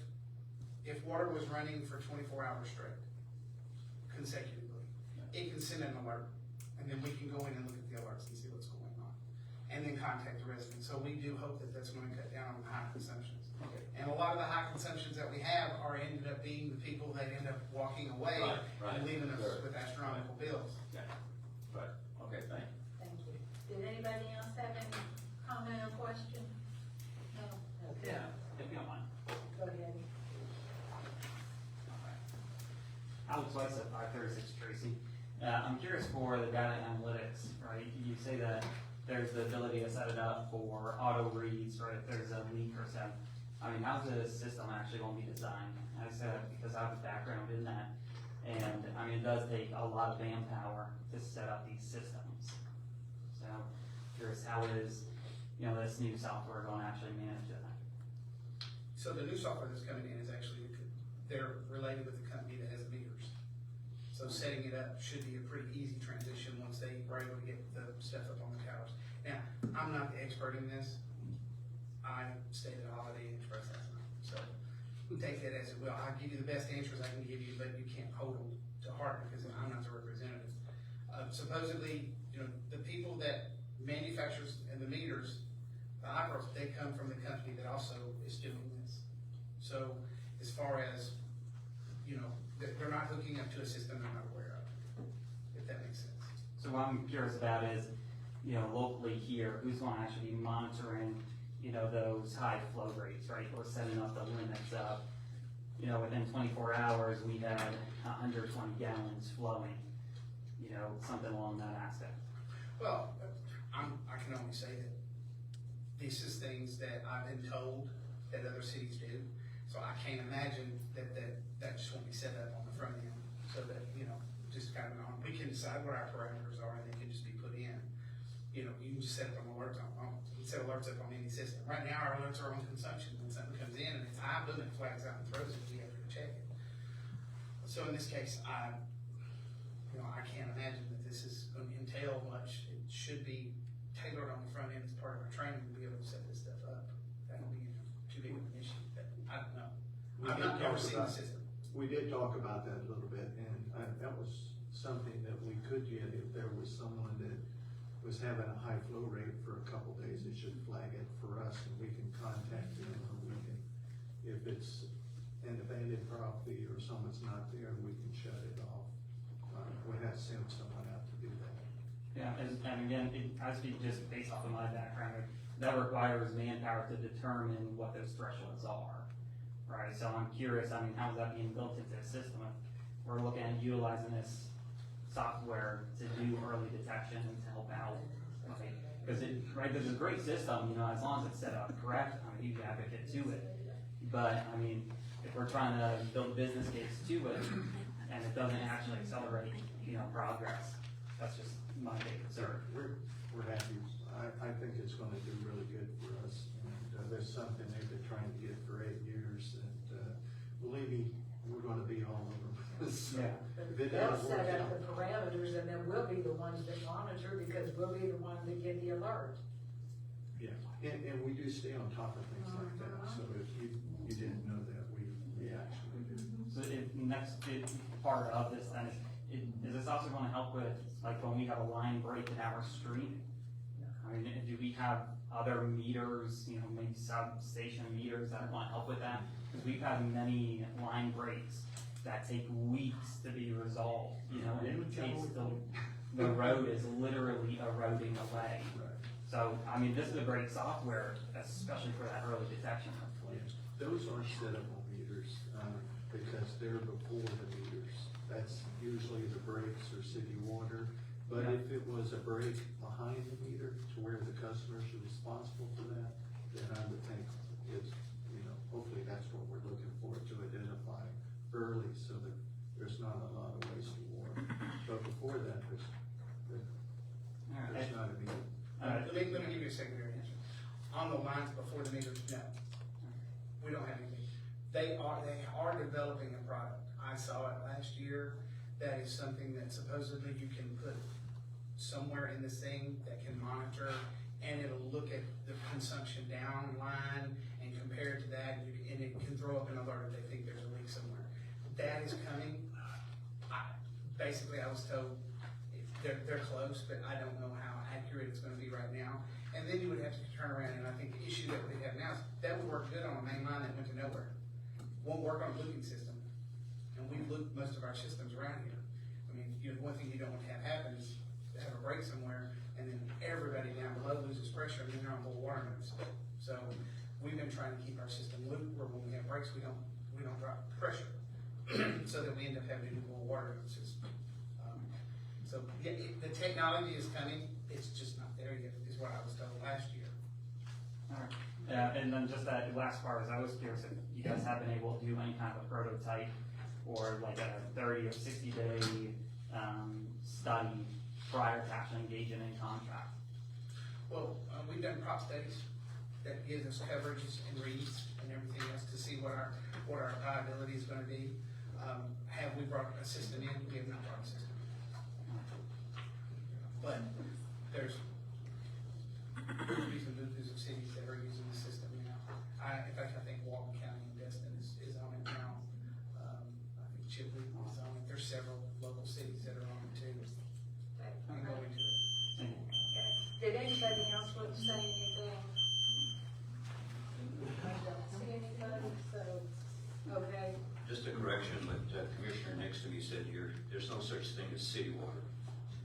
water was running for 24 hours straight, consecutively, it can send an alert, and then we can go in and look at the alerts and see what's going on, and then contact the resident. So we do hope that that's going to cut down on the high consumptions. Okay. And a lot of the high consumptions that we have are ended up being the people that end up walking away Right. and leaving us Sure. with astronomical bills. Yeah. Right. Okay, thanks. Thank you. Did anybody else have any comment or question? No? Okay. if you don't mind. Go ahead. Alex Weiss at 536 Tracy. I'm curious for the data analytics, right? You say that there's the ability to set it up for auto reads, right? If there's a leak or something. I mean, how's the system actually going to be designed? I said that because I have a background in that. And I mean, it does take a lot of manpower to set up these systems. So curious how is, this new software going to actually manage that? So the new software that's coming in is actually, they're related with the company that has meters. So setting it up should be a pretty easy transition once they were able to get the stuff up on the towers. Now, I'm not the expert in this. I stayed at Holiday Inn Express last night, so take that as it will. I'll give you the best answers I can give you, but you can't hold them to heart because I'm not the representative. Supposedly, you know, the people that manufactures and the meters, the operators, they come from the company that also is doing this. So as far as, you know, they're not hooking up to a system they're not aware of, if that makes sense. So what I'm curious about is, you know, locally here, who's gonna actually be monitoring, you know, those high flow rates, right? Or setting up the limits of, you know, within 24 hours, we had 120 gallons flowing, you know, something along that aspect. Well, I can only say that this is things that I've been told that other cities do. So I can't imagine that just won't be set up on the front end, so that, you know, just kind of, we can decide where our parameters are and they can just be put in. You know, you can just set up an alert you can set alerts up on any system. Right now, our alerts are on consumption. When something comes in and it's high, boom, it flags out and throws it, we have to check it. So in this case, I can't imagine that this is going to entail much. It should be tailored on the front end as part of our training to be able to set this stuff up. That don't be too big of an issue, but I don't know. I've not never seen the system. We did talk about that a little bit, and that was something that we could get if there was someone that was having a high flow rate for a couple days, it should flag it for us and we can contact them, or we can, if it's an abandoned property or someone's not there, we can shut it off. We have sent someone out to do that. Yeah, and again, I speak just based off of my background, that requires manpower to determine what those thresholds are, right? So I'm curious, I mean, how is that being built into the system? If we're looking at utilizing this software to do early detection and to help out, okay? Because there's a great system, you know, as long as it's set up correct, I'm a huge advocate to it. But, I mean, if we're trying to build a business case to it, and it doesn't actually accelerate, you know, progress, that's just my big concern. We're happy. I think it's gonna do really good for us, and there's something they've been trying to get for 8 years, and believe me, we're gonna be all over this. So Yeah. if it They'll doesn't work set up out, the parameters and then we'll be the ones that monitor because we'll be the ones that get the alert. yeah, and we do stay on top of things like that, so if you didn't know that, we actually do. So next big part of this then is this also gonna help with, like, when we have a line break in our street? I mean, do we have other meters, you know, maybe substation meters that want to help with that? Because we've had many line breaks that take weeks to be resolved, you know, and it takes the road is literally eroding away. So, I mean, this is a great software, especially for that early detection. Those aren't set up on meters, because they're before the meters. That's usually the breaks or city water. But if it was a break behind the meter to where the customers are responsible for that, then I would think it's, you know, hopefully that's what we're looking for, to identify early so that there's not a lot of wasted water. But before that, there's not a meter. Let me give you a secondary answer. On the lines before the meters, no. We don't have anything. They are developing a product. I saw it last year. That is something that supposedly you can put somewhere in this thing that can monitor, and it'll look at the consumption downline and compare it to that, and it can throw up an alert if they think there's a leak somewhere. That is coming. Basically, I was told they're close, but I don't know how accurate it's gonna be right now. And then you would have to turn around, and I think the issue that we have now is that would work good on a main line that went to nowhere. Won't work on a looping system. And we've looped most of our systems around here. I mean, you know, one thing you don't want to have happen is to have a break somewhere, and then everybody down below loses pressure, and then they're on full water notice. So we've been trying to keep our system looped, where when we have breaks, we don't drop pressure, so that we end up having to do full water notices. So yeah, the technology is coming. It's just not there yet, is what I was told last year. All right. And then just that last part is I was curious if you guys have been able to do any kind of a prototype or like a 30 or 60 day study prior to actually engaging in contract. Well, we've done prop studies that gives us coverages and reads and everything else to see what our viability is going to be. Have we brought an assistant in? We have not brought an assistant. But there's there's some cities that are using the system now. In fact, I think Walton County and Destin is on it now. I think Chipley is on it. There's several local cities that are on it too. I'm going to it. Did anybody else want to say anything? I don't see anybody, so, okay. Just a correction, but Commissioner next to me said here, there's no such thing as city water.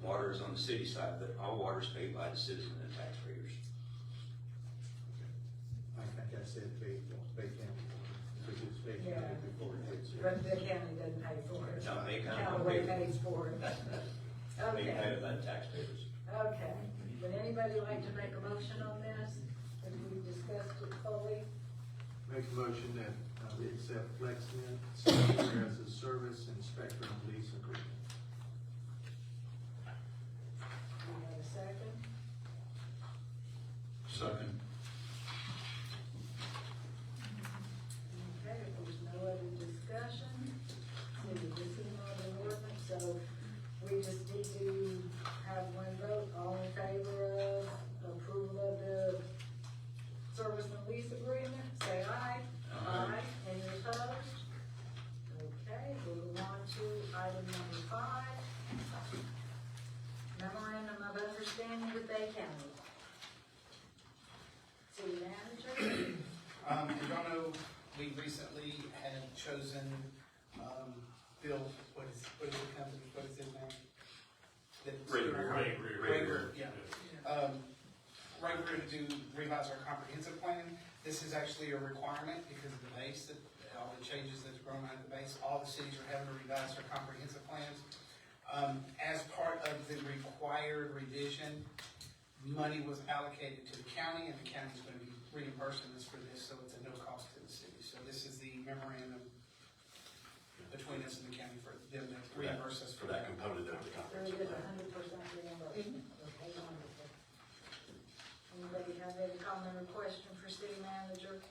Water is on the city side, but all water is paid by the citizen and taxpayers. I think I said Bay County, which is Bay Yeah. County before it gets here. But the county doesn't pay for it. No, Bay County Callaway don't pay pays for it. They Okay, pay by the taxpayers. okay. Would anybody like to make a motion on this? As we discussed it fully? Make a motion that we accept FlexNet software as a service and Spectrum lease agreement. Do you have a second? Second. Okay, if there's no other discussion, then this is not an ordinance, so we just need to have one vote. All in favor of approval of the service and lease agreement, say aye. Aye. Any opposed? Okay, we'll move on to item number 5. Memorandum of Understanding with Bay County. City manager? And y'all know, we recently had chosen, Bill, what is the company, what is his name? Rager, yeah. Rager to revise our comprehensive plan. This is actually a requirement because of the base, that all the changes that's grown out of the base, all the cities are having to revise their comprehensive plans. As part of the required revision, money was allocated to the county, and the county is going to be reimbursing us for this, so it's a no cost to the city. So this is the memorandum between us and the county for them to reimburse us for that component of the There is 100% reimbursement. Okay, wonderful. Anybody have any comment or question for city manager?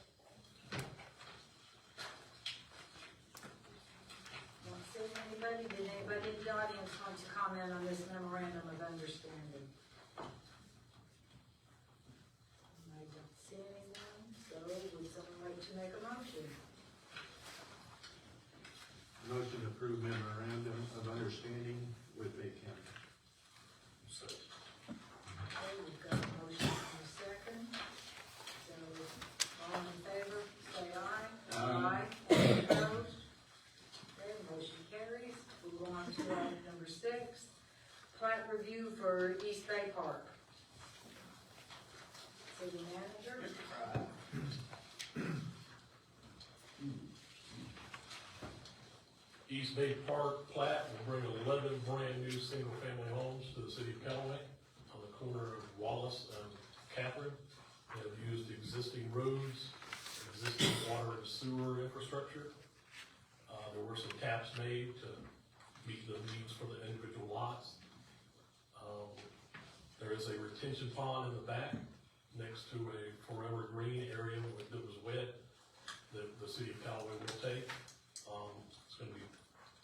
Not seeing anybody. Did anybody in the audience want to comment on this memorandum of understanding? I don't see anyone, so would someone like to make a motion? Motion to approve memorandum of understanding with Bay County. Okay, we've got a motion and a second. So, all in favor, say aye. Aye. Any opposed? Okay, motion carries. We'll go on to item number 6, plat review for East Bay Park. City manager? East Bay Park plat will bring 11 brand-new single-family homes to the city of Callaway on the corner of Wallace and Catherine. They have used existing roads, existing water and sewer infrastructure. There were some taps made to meet the needs for the individual lots. There is a retention pond in the back next to a forever green area that was wet that the city of Callaway will take. It's gonna be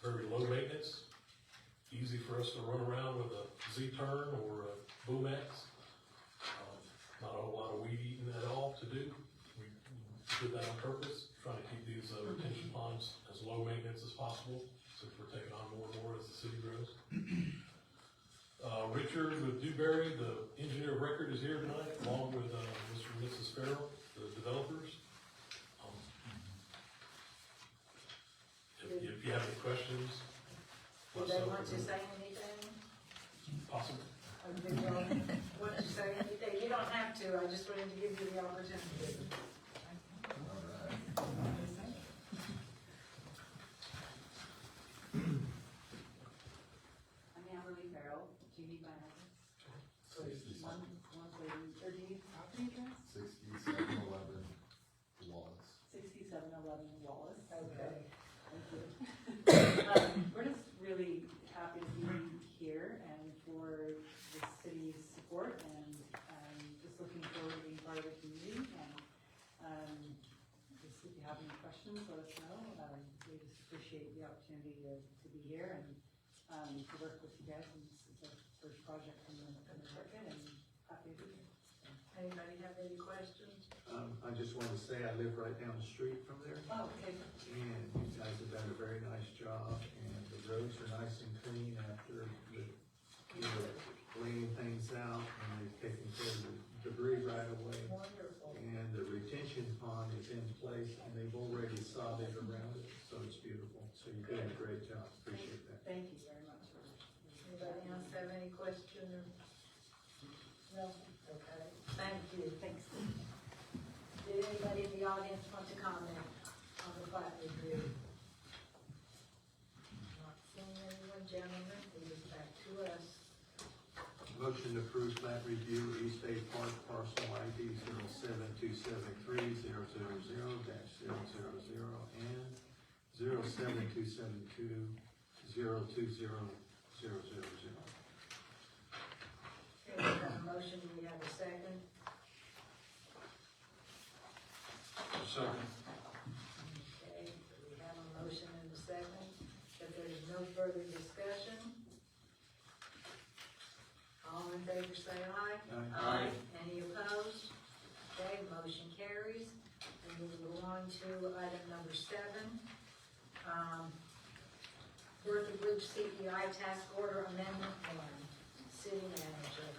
very low maintenance, easy for us to run around with a Z-turn or a Boomax. Not a whole lot of weed eating at all to do. We did that on purpose, trying to keep these retention ponds as low maintenance as possible, since we're taking on more and more as the city grows. Richard with Dewberry, the engineer of record, is here tonight, along with Mr. and Mrs. Farrell, the developers. If you have any questions. Do they want to say anything? Possible. Or do they want to say anything? You don't have to, I just wanted to give you the opportunity. I'm Amberly Farrell. Do you need my address? One thirty, or do you need property address? 6711 Wallace. 6711 Wallace. Okay. Thank you. We're just really happy to be here and for the city's support and just looking forward to being part of the community. And this if you have any questions, let us know. We just appreciate the opportunity to be here and, to work with you guys. And it's our first project in the market, and happy to be here. Anybody have any questions? I just want to say I live right down the street from there. Oh, okay. And you guys have done a very nice job, and the roads are nice and clean after the, cleaning things out, and they've taken care of the debris right away. Wonderful. And the retention pond is in place, and they've already sodded around it, so it's beautiful. So you're doing a great job, appreciate that. Thank you very much. Anybody else have any question or? No? Okay, thank you. Thanks. Did anybody in the audience want to comment on the plat review? Not seeing anyone, gentlemen, leave it back to us. Motion to approve plat review, East Bay Park parcel ID 07273-000-000 and 07272-020-000. Okay, we have a motion, do we have a second? Second. Okay, we have a motion and a second. If there's no further discussion, all in favor say aye. Aye. Any opposed? Okay, motion carries. And we will go on to item number 7. Bertha Bridge CEI Task Order Amendment 1, City Manager.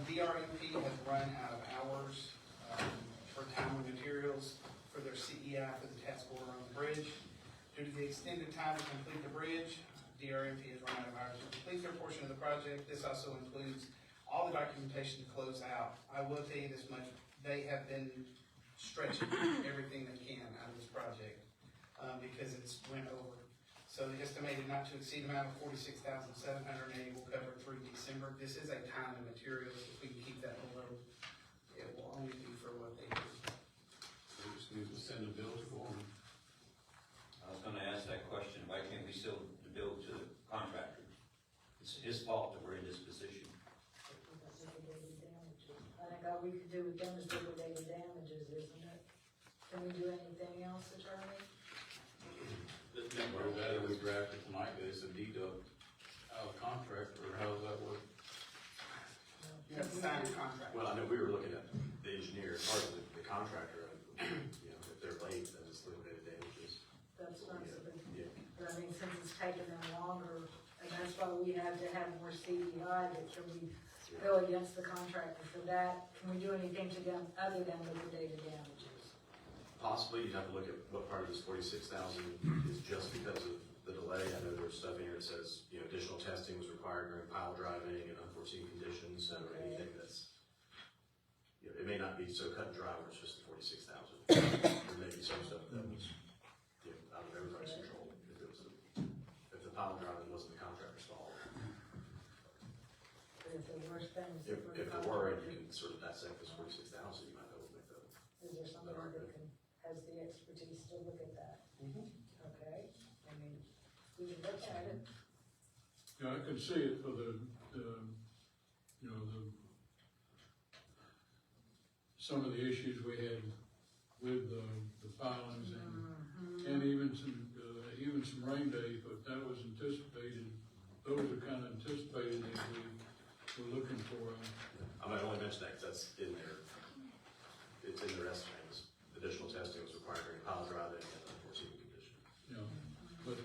DRMP has run out of hours, for time and materials for their CEI for the task order on the bridge. Due to the extended time to complete the bridge, DRMP has run out of hours to complete their portion of the project. This also includes all the documentation to close out. I will tell you this much, they have been stretching everything they can out of this project, because it's went over. So the estimated not to exceed amount of $46,780 will cover through December. This is a time and materials. If we can keep that below, it will only be for what they do. We just need to send a bill to them. I was gonna ask that question, why can't we sell the bill to the contractor? It's his fault that we're in this position. Liquidated damages. I think all we could do with them is liquidated damages, isn't it? Can we do anything else, attorney? Or that we drafted tonight, that it's a deduct out of contract, or how does that work? You have to sign a contract. Well, I know we were looking at the engineer, as far as the contractor, if they're late, then it's liquidated damages. That's not so big. Yeah. But I mean, since it's taken them longer, and that's why we had to have more CEI, that can we go against the contractor for that? Can we do anything to them other than liquidated damages? Possibly, you'd have to look at what part of this 46,000 is just because of the delay. I know there's stuff in here that says, additional testing was required during pile driving and unforeseen conditions, so anything that's, it may not be so cut and dry where it's just the 46,000. There may be some stuff that was, out of everybody's control, if the pile driving wasn't the contractor's fault. But if the worst thing is. If there were, and you can sort of dissect this 46,000, you might be able to make that. Is there somebody that has the expertise to look at that? Okay, I mean, we can look at it. Yeah, I can see it for some of the issues we had with the filings and even some rain days, but that was anticipated. Those are kind of anticipated that we were looking for. I might only mention that because that's in there. It's in their estimates. Additional testing was required during pile driving and unforeseen conditions. But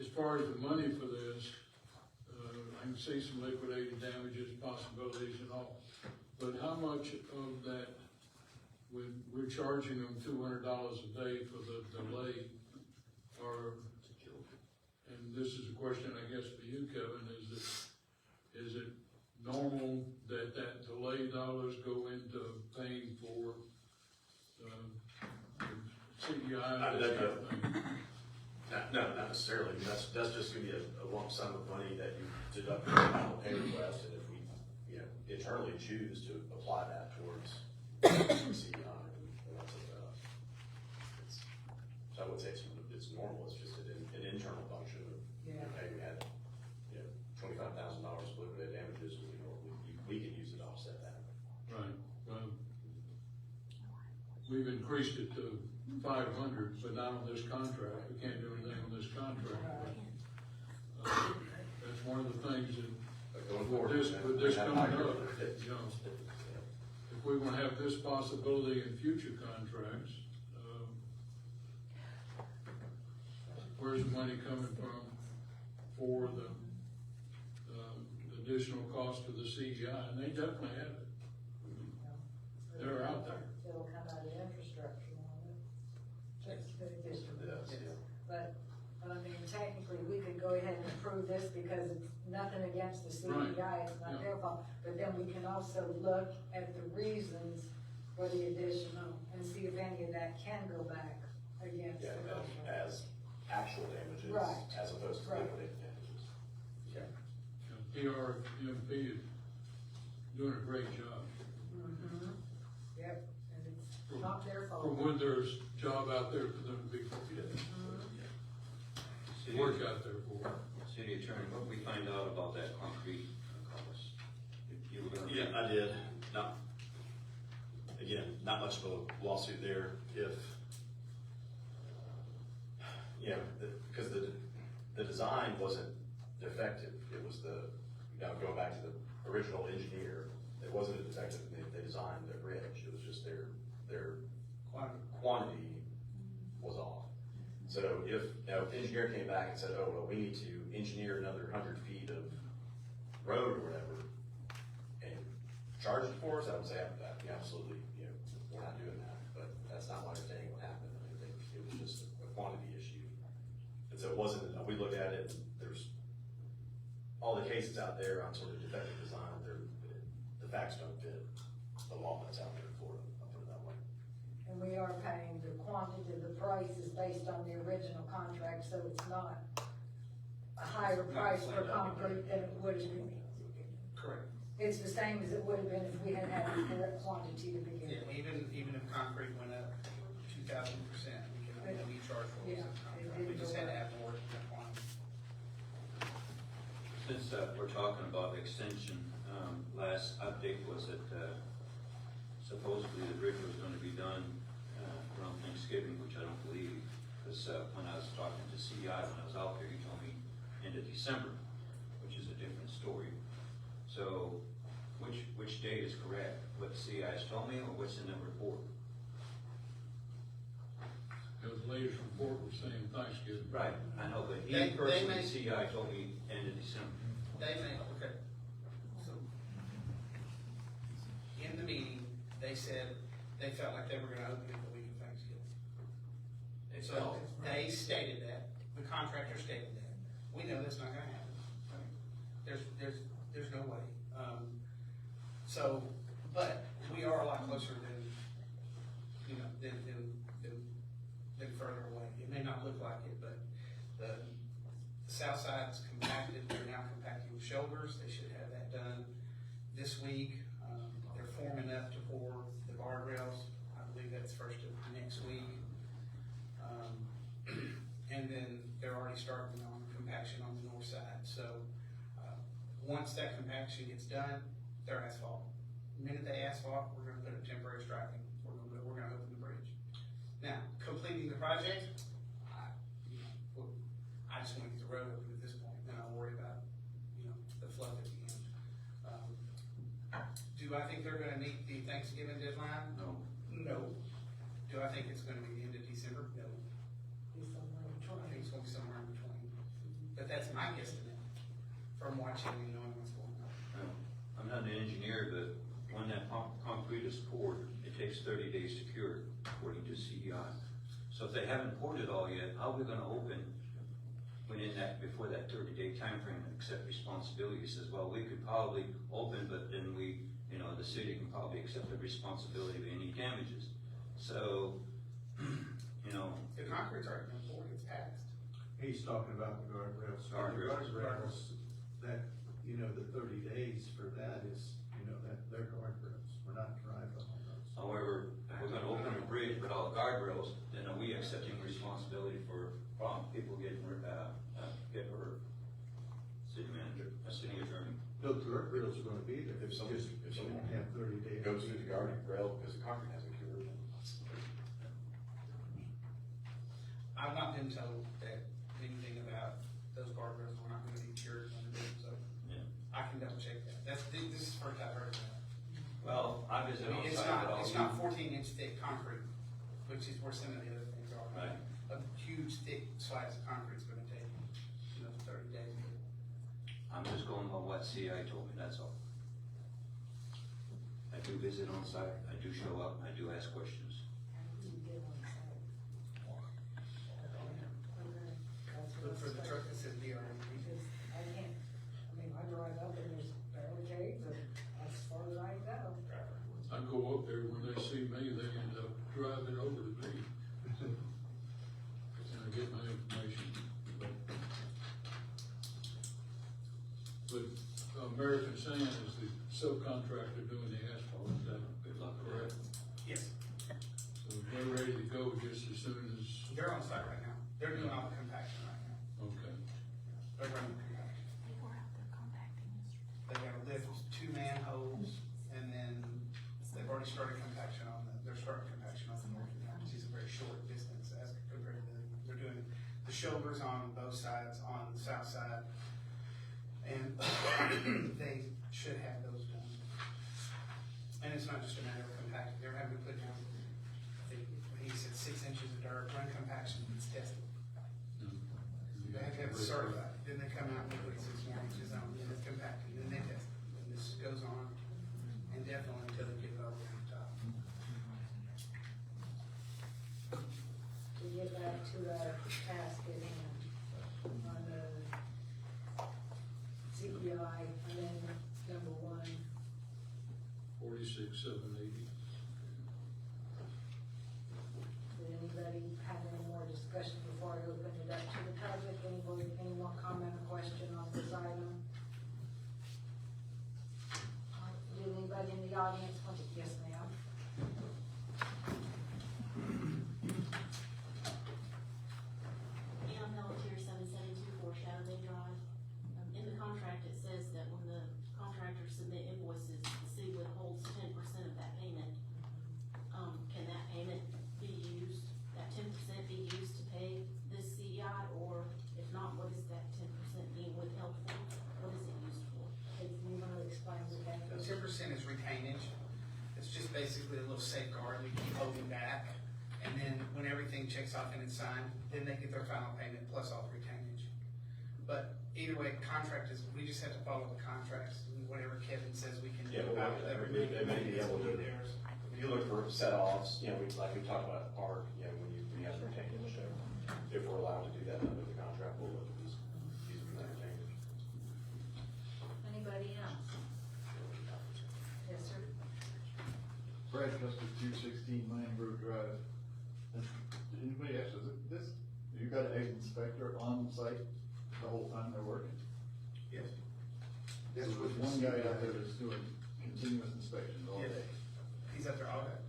as far as the money for this, I can see some liquidated damages, possibilities and all. But how much of that, we're charging them $200 a day for the delay, and this is a question, I guess, for you, Kevin, is it normal that delay dollars go into paying for CEI and that type of thing? No, not necessarily. That's just gonna be a lump sum of money that you deduct from the final pay request, and if we, internally choose to apply that towards CEI, so I would say it's normal. It's just an internal function of, okay, we had, $25,000 of liquidated damages, we can use it to offset that. Right, well, we've increased it to 500, but not on this contract. We can't do anything on this contract. That's one of the things that, with this coming up, you know, if we wanna have this possibility in future contracts, where's the money coming from for the additional cost to the CEI? And they definitely have it. They're out there. It'll come out of infrastructure on it. That's the addition. But, I mean, technically, we could go ahead and approve this because it's nothing against the CEI, it's not their fault. But then we can also look at the reasons for the additional and see if any of that can go back against the contract. As actual damages, Right. as opposed to liquidated damages. PRMP is doing a great job. Mm-hmm. Yep, and it's not their fault. From when there's job out there for them to be, work out there for. City Attorney, what did we find out about that concrete cost? You were gonna- Yeah, I did. Again, not much of a lawsuit there. Because the design wasn't defective. It was going back to the original engineer, it wasn't a defective, they designed the bridge. It was just their quantity was off. So if the engineer came back and said, oh, well, we need to engineer another 100 feet of road or whatever, and charge it for us, I would say, absolutely, we're not doing that. But that's not my understanding what happened. I think it was just a quantity issue. And so it wasn't, we looked at it, there's all the cases out there on sort of defective design, the facts don't fit the law that's out there in Florida, I'll put it that way. And we are paying the quantity, the price is based on the original contract, so it's not a higher price for concrete than it would have been. Correct. It's the same as it would have been if we had had the correct quantity to begin Yeah, with. even if concrete went up 2,000%, we charge for it. We just had to have more than that quantity. Since we're talking about extension, last update was that supposedly the bridge was going to be done around Thanksgiving, which I don't believe, because when I was talking to CI when I was out there, he told me end of December, which is a different story. So, which date is correct? What the CI has told me, or what's in the report? The latest report was saying Thanksgiving. Right, I know, but he They personally, may- CI told me end of December. Okay. So, in the meeting, they said they felt like they were gonna open it the week of Thanksgiving. And so, they stated that, the contractor stated that. We know that's not gonna happen. I mean, there's no way. So, but we are a lot closer than further away. It may not look like it, but the south side is compacted. They're now compacting with shoulders. They should have that done this week. They're forming up to pour the guardrails. I believe that's first of next week. And then they're already starting on compaction on the north side. So, once that compaction gets done, they're asphalt. The minute they asphalt, we're gonna put a temporary striping. We're gonna open the bridge. Now, completing the project, I just want to get the road open at this point, then I'll worry about, the flood at the end. Do I think they're gonna meet the Thanksgiving deadline? No. No. Do I think it's gonna be the end of December? No. I think it's gonna be somewhere in between. But that's my guesstimate from watching and knowing what's going on. I'm not an engineer, but when that concrete is poured, it takes 30 days to cure, according to CEI. So if they haven't poured it all yet, how are we gonna open before that 30-day time frame and accept responsibility? He says, well, we could probably open, but then the city can probably accept the responsibility of any damages. So, The concrete's already been poured, it's passed. He's talking about the guardrails. Guardrails. That, the 30 days for that is, they're guardrails. We're not driving on those. However, if we're gonna open a bridge without guardrails, then are we accepting responsibility for people getting hurt? City manager, city attorney? No, the guardrails are gonna be there. If Just someone won't have 30 days. goes through the guardrail because the concrete hasn't cured, I've not been told that anything about those guardrails were not gonna be cured when the bid was over. Yeah. I can double check that. This is the first I've heard of that. Well, I I visited on mean, site, but it's not 14-inch thick concrete, which is where some of the other things are. Right. A huge thick slice of concrete's gonna take, 30 days. I'm just going by what CI told me, that's all. I do visit on site, I do show up, I do ask questions. Look for the truck that says DRM. Because I can't, I drive up and there's barricades and that's as far as I go. I go up there, when they see me, they end up driving over to me. And I get my information. But American Sand is the subcontractor doing the asphalt, is that correct? Yes, So they're ready to go just as soon as, they're on site right now. They're doing all the compaction right now. okay. They're running the compaction. They gotta lift 2 manholes and then they've already started compaction they're starting compaction on the north end, which is a very short distance as compared to, they're doing the shoulders on both sides, on the south side. And they should have those done. And it's not just a matter of compacting, they're having to put down, he said 6 inches of dirt, run compaction, it's tested. They have to have it certified, then they come out and put 6 more inches on, and it's compacted, then they test it. And this goes on indefinitely until they get it over the top. To get back to the task at hand, on the CPI, and then number 1, 46,780. did anybody have any more discussion before I open it up to the public? Anybody, any more comment or question on this item? Did anybody in the audience want to, yes ma'am? Yeah, Military 7724 Shadow Bay Drive. In the contract, it says that when the contractors submit invoices, the city withholds 10% of that payment. Can that payment be used, that 10% be used to pay this CEI, or if not, what is that 10% being withheld for? What is it used for? If you want to explain what that The is. 10% is retainage. It's just basically a little safeguard we keep holding back. And then when everything checks off and it's signed, then they get their final payment plus all the retainage. But either way, contract is, we just have to follow the contracts and whatever Kevin says we can do about it. They may be able to, if you look for set-offs, like we talked about at the park, when you have retainage, if we're allowed to do that under the contract, we'll look at these from that retainage. Anybody else? Yes, sir. Brad Custer, 216 Main Road Drive. Did anybody ask, you got an inspector on site the whole time they're working? Yes. There's one guy out there that's doing continuous inspections all Yes. day. He's up there all day.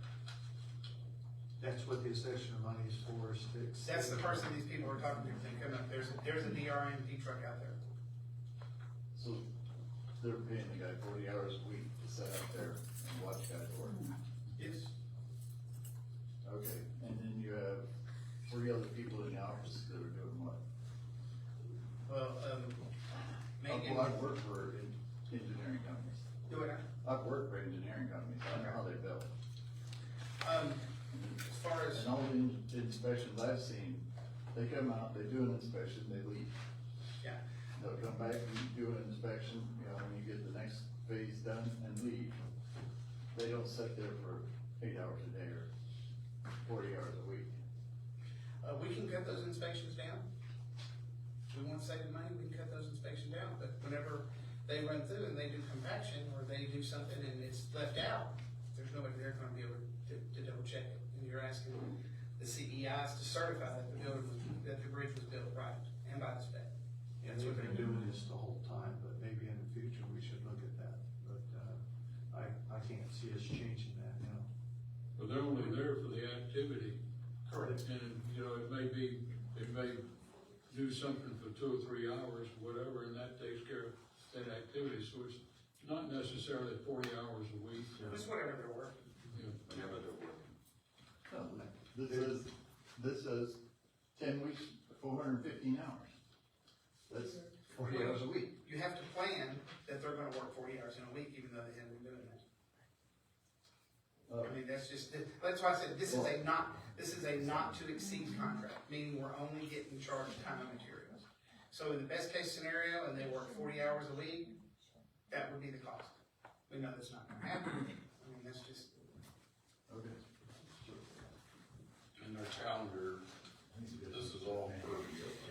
That's what the accession of money is for, is to. That's the person these people are talking to, they come up, there's a DRMP truck out there. So they're paying the guy 40 hours a week to sit out there and watch guys work. Yes. Okay, and then you have 3 other people in the office that are doing what? Well, Megan. Well, I've worked for engineering companies. Do it. I've worked for engineering companies, I know how they build. As far as. And all the inspections I've seen, they come out, they do an inspection, they leave. Yeah. They'll come back and do an inspection, when you get the next phase done and leave. They don't sit there for 8 hours a day or 40 hours a week. We can cut those inspections down. If we want to save the money, we can cut those inspections down, but whenever they run through and they do compaction, or they do something and it's left out, there's nobody there gonna be able to double check it. And you're asking the CEIs to certify that that the bridge was built right and by the spec. And That's they've what been they're doing this the whole time, but maybe in the future we should look at that. But, I can't see us changing that now. But they're only there for the activity. Correct. And, they may do something for 2 or 3 hours, whatever, and that takes care of that activity, so it's not necessarily 40 hours a week. It's whatever they're working. Yeah. Whenever they're working. This says 10 weeks, 415 hours. That's 40 hours a week. You have to plan that they're gonna work 40 hours in a week, even though they haven't been doing that. I mean, that's why I said, this is a not to exceed contract, meaning we're only getting charged time and materials. So in the best case scenario, and they work 40 hours a week, that would be the cost. We know that's not gonna happen. I mean, that's just. Okay. In their calendar, this is all for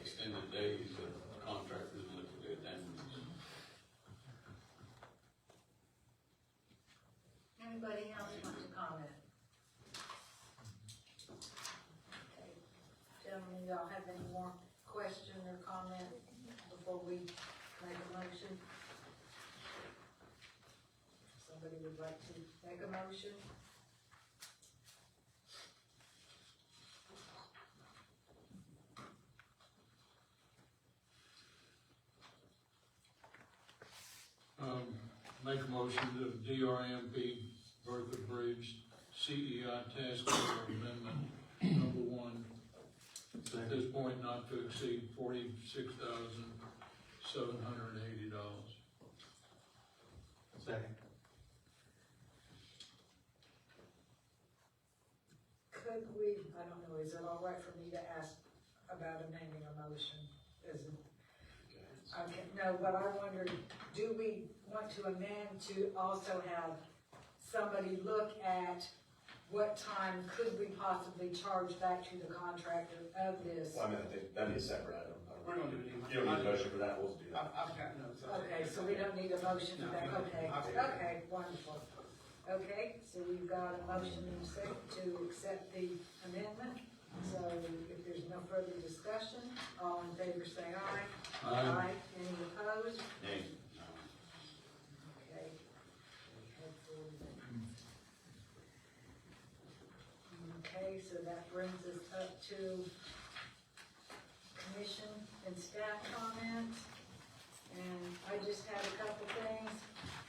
extended days that contractors liquidate damages. Anybody else want to comment? Okay, gentlemen, y'all have any more question or comment before we make a motion? Somebody would like to make a motion? Make a motion to DRMP Bertha Bridge CEI Task Order Amendment number 1. At this point, not to exceed $46,780. Second. Could we, I don't know, is it all right for me to ask about amending a motion? Is it? Okay, no, but I wondered, do we want to amend to also have somebody look at what time could we possibly charge back to the contractor of this? Well, I mean, I think that'd be a separate item. We're gonna do it anyway. You don't need a motion for that, we'll do that. I've got notes. Okay, so we don't need a motion for that, okay, okay, wonderful. Okay, so we've got a motion and a second to accept the amendment. So if there's no further discussion, all in favor say aye. Aye. Any opposed? Nay. Okay. Okay, so that brings us up to commission and staff comments. And I just had a couple things.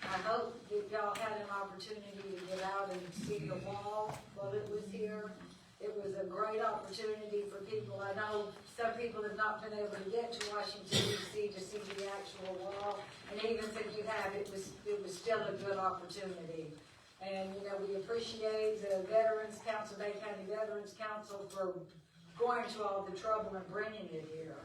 I hope that y'all had an opportunity to get out and see the wall while it was here. It was a great opportunity for people. I know some people have not been able to get to Washington DC to see the actual wall. And even if you have, it was still a good opportunity. And, you know, we appreciate the Veterans Council, Bay County Veterans Council for going to all the trouble and bringing it here.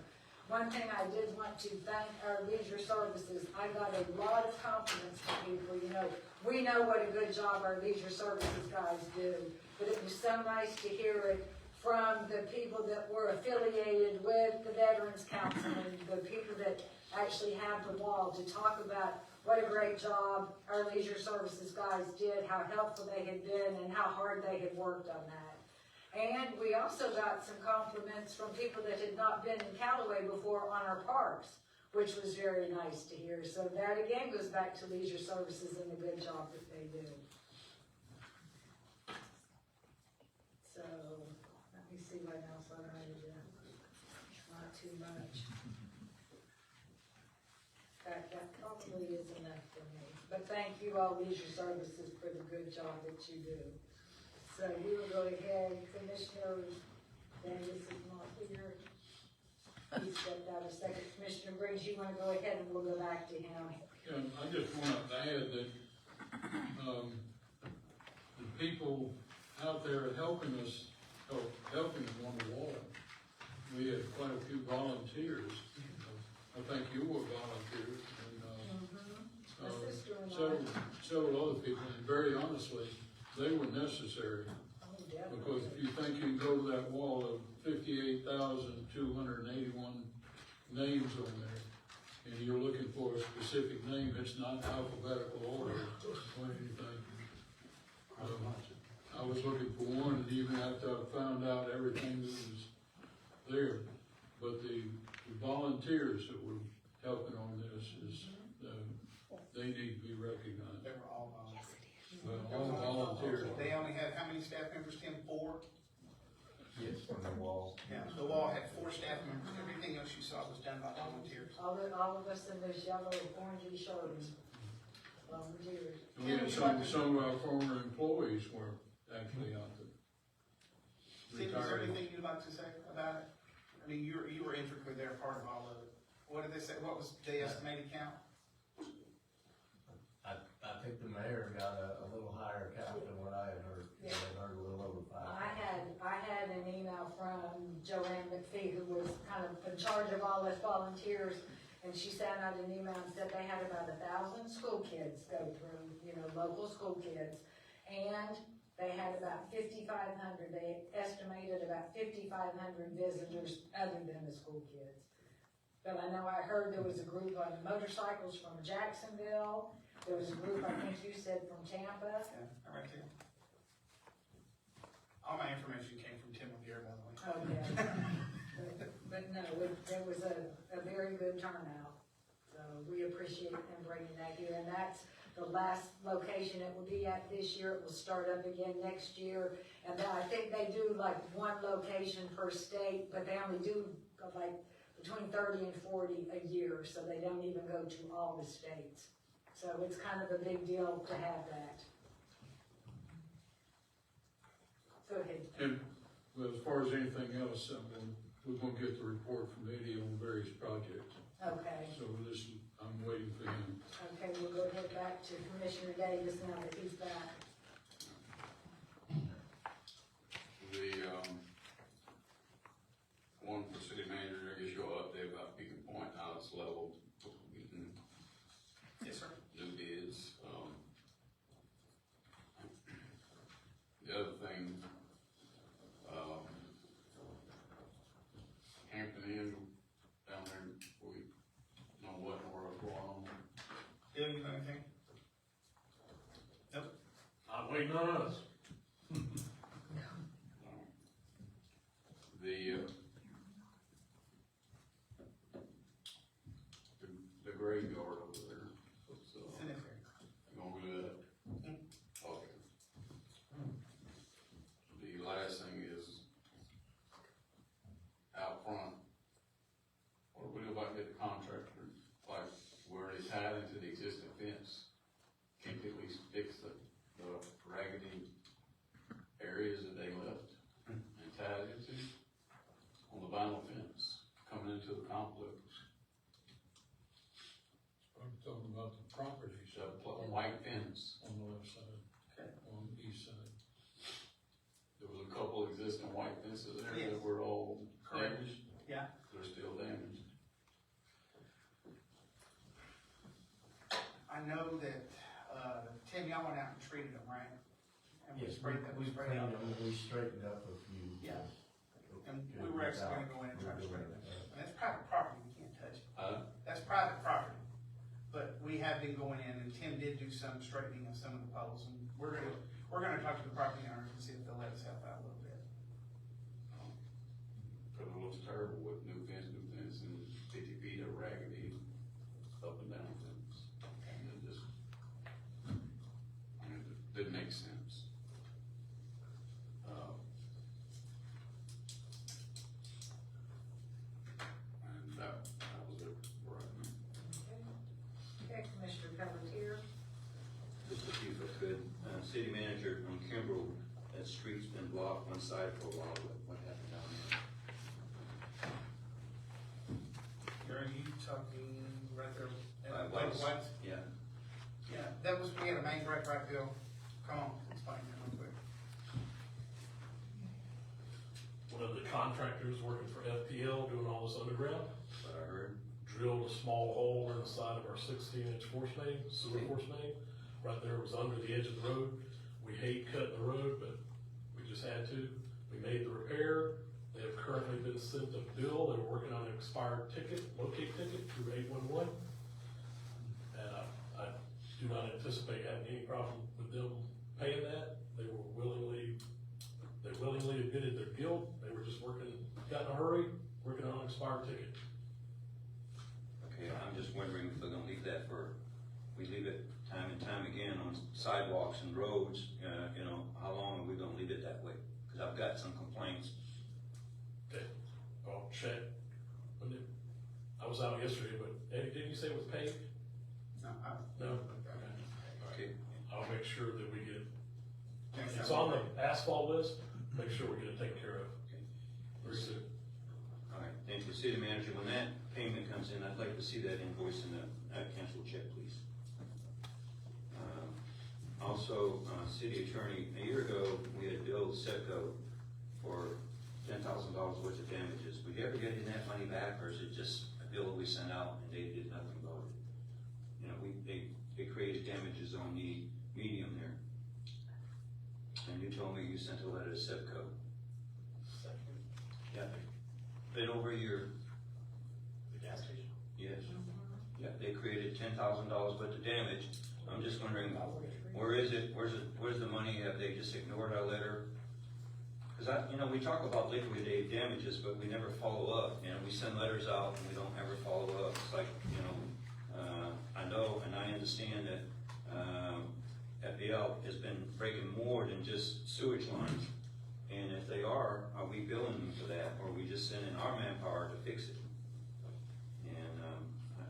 One thing I did want to thank our leisure services, I got a lot of compliments from people, you know, we know what a good job our leisure services guys do, but it was so nice to hear it from the people that were affiliated with the Veterans Council and the people that actually have the wall to talk about what a great job our leisure services guys did, how helpful they had been, and how hard they had worked on that. And we also got some compliments from people that had not been in Callaway before on our parks, which was very nice to hear. So that again goes back to leisure services and the good job that they do. So, let me see what else I wrote down. Not too much. That probably is enough for me. But thank you all leisure services for the good job that you do. So we will go ahead, Commissioner Davis is not here. He stepped out a second. Commissioner Briggs, you want to go ahead and we'll go back to him. Yeah, I just want to add that, the people out there helping us on the wall, we had quite a few volunteers. I think you were volunteers, My sister and I. several other people, and very honestly, they were necessary. Oh, definitely. Because if you think you can go to that wall of 58,281 names on there, and you're looking for a specific name, it's not alphabetical order or anything. I was looking for one, and even after I found out everything that was there, but the volunteers that were helping on this is, they need to be recognized. They were all volunteers. Well, all volunteers. They only had, how many staff members, Tim? 4? Yes, from the wall. Yeah, the wall had 4 staff members. Everything else you saw was done by volunteers. All of us in those yellow, orangey shirts. Volunteers. We had some of our former employees were actually out there. Steve, is there anything you'd like to say about it? I mean, you were intricately there, part of all of it. What did they say, what was the estimated count? I think the mayor got a little higher count than what I had heard. I had heard a little over 5. I had an email from Joanne McPhee, who was kind of in charge of all us volunteers, and she sent out an email and said they had about 1,000 school kids go through, local school kids, and they had about 5,500, they estimated about 5,500 visitors other than the school kids. But I know I heard there was a group on motorcycles from Jacksonville, there was a group, I think you said, from Tampa. Yeah, right there. All my information came from Tim O'Gear, by the way. Oh, yeah. But no, it was a very good turnout. So we appreciate them bringing that here. And that's the last location it will be at this year. It will start up again next year. And then I think they do like one location per state, but they only do like between 30 and 40 a year. So they don't even go to all the states. So it's kind of a big deal to have that. Go ahead. And well, as far as anything else, we're gonna get the report from Eddie on various projects. Okay. So I'm waiting for him. Okay, we'll go ahead back to Commissioner Davis now that he's back. The, one for city manager, I guess you'll update about Beacon Point, how it's leveled, getting Yes, sir. new bids. The other thing, Hampton Inn down there, we know what in the world's going on. Bill, you know anything? Nope. Not waiting on us. The graveyard over there, so, Cemetery. you gonna do that? Okay. The last thing is, out front, what do we do about getting the contractor, like, where they tied into the existing fence? Can't they at least fix the raggedy areas that they left and tied into on the vinyl fence coming into the complex? I'm talking about the property The white fence. on the left side, on the east side. There was a couple existing white fences there Yes. that were all Correct. damaged. Yeah. They're still damaged. I know that, Tim, y'all went out and treated them, right? And we sprayed them, We sprayed cleaned out. them, we straightened up a few. Yeah. And we were actually gonna go in and try to spray them. And that's private property, we can't touch it. That's private property. But we have been going in, and Tim did do some straightening of some of the poles, and we're gonna talk to the property owners and see if they'll let us help out a little bit. Cause it looks terrible with new fence, and 50 feet of raggedy up and down fence. And it just, it didn't make sense. And that was it right now. Okay, Commissioner Pelletier. Just a few if I could. City manager on Kimbrell, that street's been blocked one side for a while. What happened down there? Are you talking right there? By White's? White's? Yeah. Yeah, that was, we had a main break right, Bill. Come on, explain that real quick. One of the contractors working for FPL doing all this underground What I heard. drilled a small hole in the side of our 16-inch force main, sewer force main. Right there, it was under the edge of the road. We hate cutting the road, but we just had to. We made the repair. They have currently been sent a bill. They're working on an expired ticket, locate ticket through 811. And I do not anticipate having any problem with them paying that. They willingly admitted their guilt. They were just got in a hurry, working on an expired ticket. Okay, I'm just wondering if they're gonna leave that we leave it time and time again on sidewalks and roads, how long are we gonna leave it that way? Cause I've got some complaints. Okay, I'll check. I was out yesterday, but Eddie, didn't you say it was paved? No, No? Okay. I'll make sure that we get, Next it's time. on the asphalt list, make sure we get it taken care of. Very soon. All right, thank you. City manager, when that payment comes in, I'd like to see that invoice and a canceled check, please. Also, city attorney, a year ago, we had billed Setco for $10,000 worth of damages. Would you ever get any of that money back, or is it just a bill we sent out and they did nothing about it? You know, they created damages on the medium there. And you told me you sent a letter to Setco. Yeah, been over a year. The gas station? Yes. Yeah, they created $10,000 worth of damage. I'm just wondering, where is it? Where's the money? Have they just ignored our letter? Because we talk about liquidated damages, but we never follow up. We send letters out and we don't ever follow up. It's like, I know and I understand that FPL has been breaking more than just sewage lines. And if they are we billing them for that, or are we just sending our manpower to fix it? And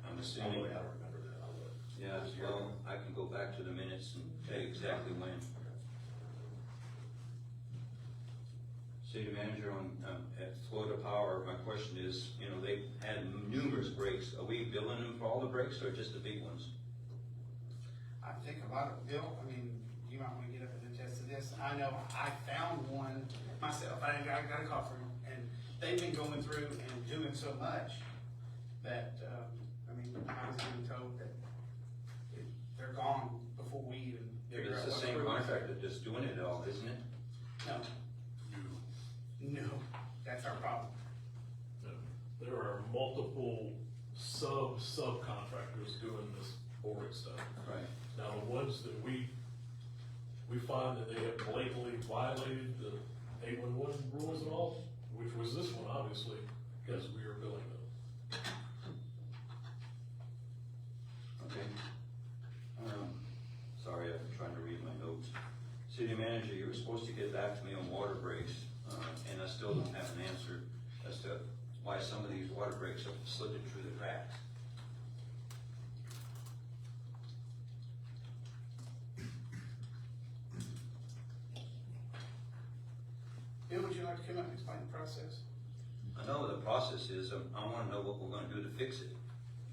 I'm assuming. I don't remember that. I'll look. Yeah, well, I can go back to the minutes and tell you exactly when. City manager at Florida Power, my question is, they had numerous breaks. Are we billing them for all the breaks or just the big ones? I think a lot of, Bill, you might want to get up and attest to this. I know I found one myself. I got a call from them, and they've been going through and doing so much that, I was being told that they're gone before we even figure out. It's the same contractor just doing it all, isn't it? No, that's our problem. There are multiple subcontractors doing this boring stuff. Right. Now, the ones that we find that they have blatantly violated the 811 rules and all, which was this one, obviously, because we are billing them. Okay. Sorry, I'm trying to read my notes. City manager, you were supposed to get back to me on water breaks, and I still don't have an answer as to why some of these water breaks have slipped through the cracks. Bill, would you like to come up and explain the process? I know what the process is. I want to know what we're going to do to fix it.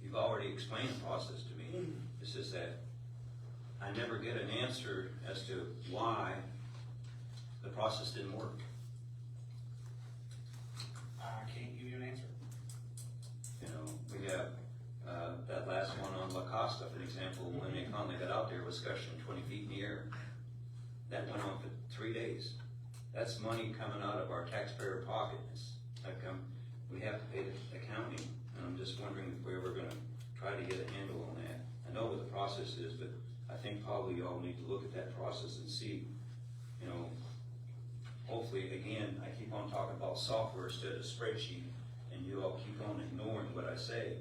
You've already explained the process to me. It's just that I never get an answer as to why the process didn't work. I can't give you an answer. We have that last one on La Costa, for example, when they finally got out there, was gushing 20 feet in the air. That went on for 3 days. That's money coming out of our taxpayer pocket. It's like we have to pay the county, and I'm just wondering if we're ever going to try to get a handle on that. I know what the process is, but I think probably y'all need to look at that process and see, hopefully, again, I keep on talking about software instead of spreadsheet, and you all keep on ignoring what I say.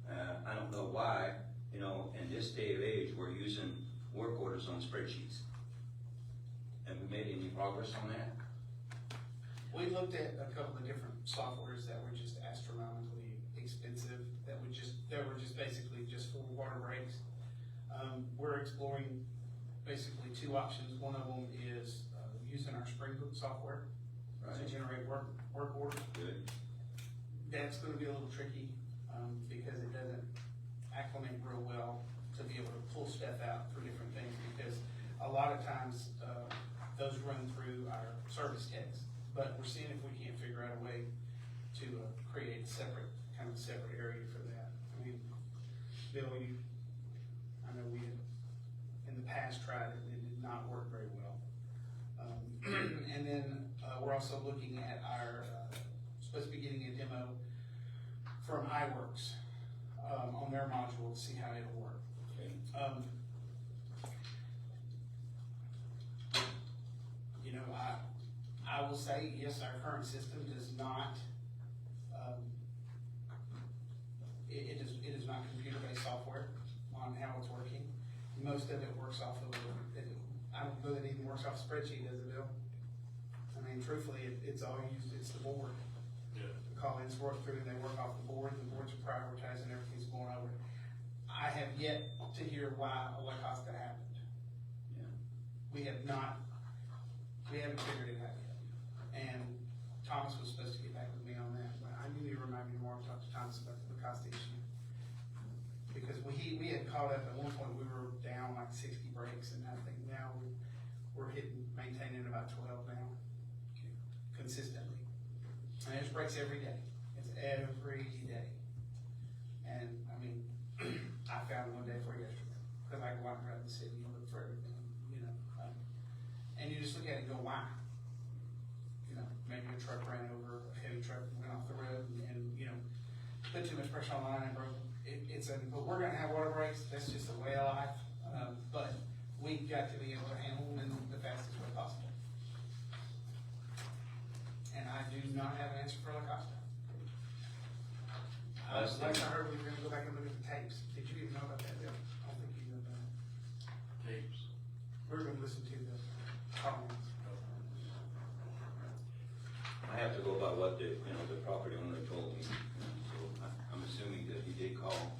I don't know why, in this day of age, we're using work orders on spreadsheets. Have we made any progress on that? We looked at a couple of different softwares that were just astronomically expensive, that were just basically just for water breaks. We're exploring basically two options. One of them is using our Springbrook software to generate work orders. Good. That's going to be a little tricky because it doesn't acclimate real well to be able to pull stuff out for different things, because a lot of times those run through our service techs. But we're seeing if we can't figure out a way to create a separate area for that. Bill, I know we had in the past tried it and it did not work very well. And then we're also looking at supposed to be getting a demo from iWorks on their module to see how it'll work. Okay. I will say, yes, our current system does not, it is not computer-based software on how it's working. Most of it works off of, I don't know that it even works off a spreadsheet, does it, Bill? Truthfully, it's all used, it's the board. Yeah. The call-ins work through, and they work off the board, the boards are prioritizing, everything's going over. I have yet to hear why a La Costa happened. Yeah. We haven't figured it out yet. And Thomas was supposed to get back with me on that, but I knew you were we had caught up, at one point, we were down like 60 breaks, and I think now we're maintaining about 12 now, consistently. And there's breaks every day, it's every day. And, I mean, I found one day for yesterday, because I walk around the city and look for everything, you know. And you just look at it and go, why? You know, maybe a truck ran over, a heavy truck went off the road and you know, put too much pressure on the line and broke. But we're gonna have water breaks, that's just a way of life. But we've got to be able to handle them in the fastest way possible. And I do not have an answer for La Costa. Last I heard, we were gonna go back and look at the tapes. Did you even know about that, Bill? I don't think you knew about it. Tapes. We're gonna listen to the comments. I have to go by what the property owner told me, so I'm assuming that he did call,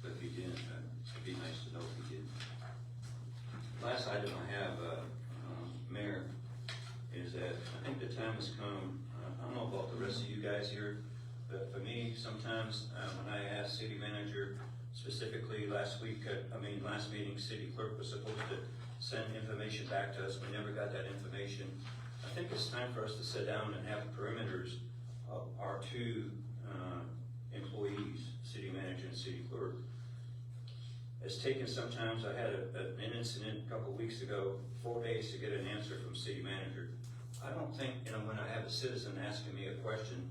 but if he didn't, it'd be nice to know if he did. Last item I have, Mayor, is that I think the time has come, I don't know about the rest of you guys here, but for me, sometimes, when I ask city manager, specifically last meeting, city clerk was supposed to send information back to us, we never got that information. I think it's time for us to sit down and have perimeters of our two employees, city manager and city clerk. It's taken sometimes, I had an incident a couple of weeks ago, 4 days to get an answer from city manager. I don't think, when I have a citizen asking me a question,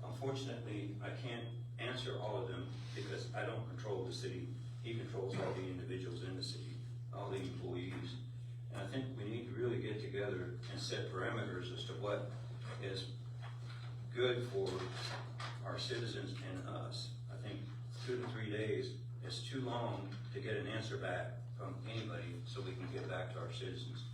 unfortunately, I can't answer all of them because I don't control the city. He controls all the individuals in the city, all the employees. And I think we need to really get together and set parameters as to what is good for our citizens and us. I think 2 to 3 days is too long to get an answer back from anybody so we can get back to our citizens.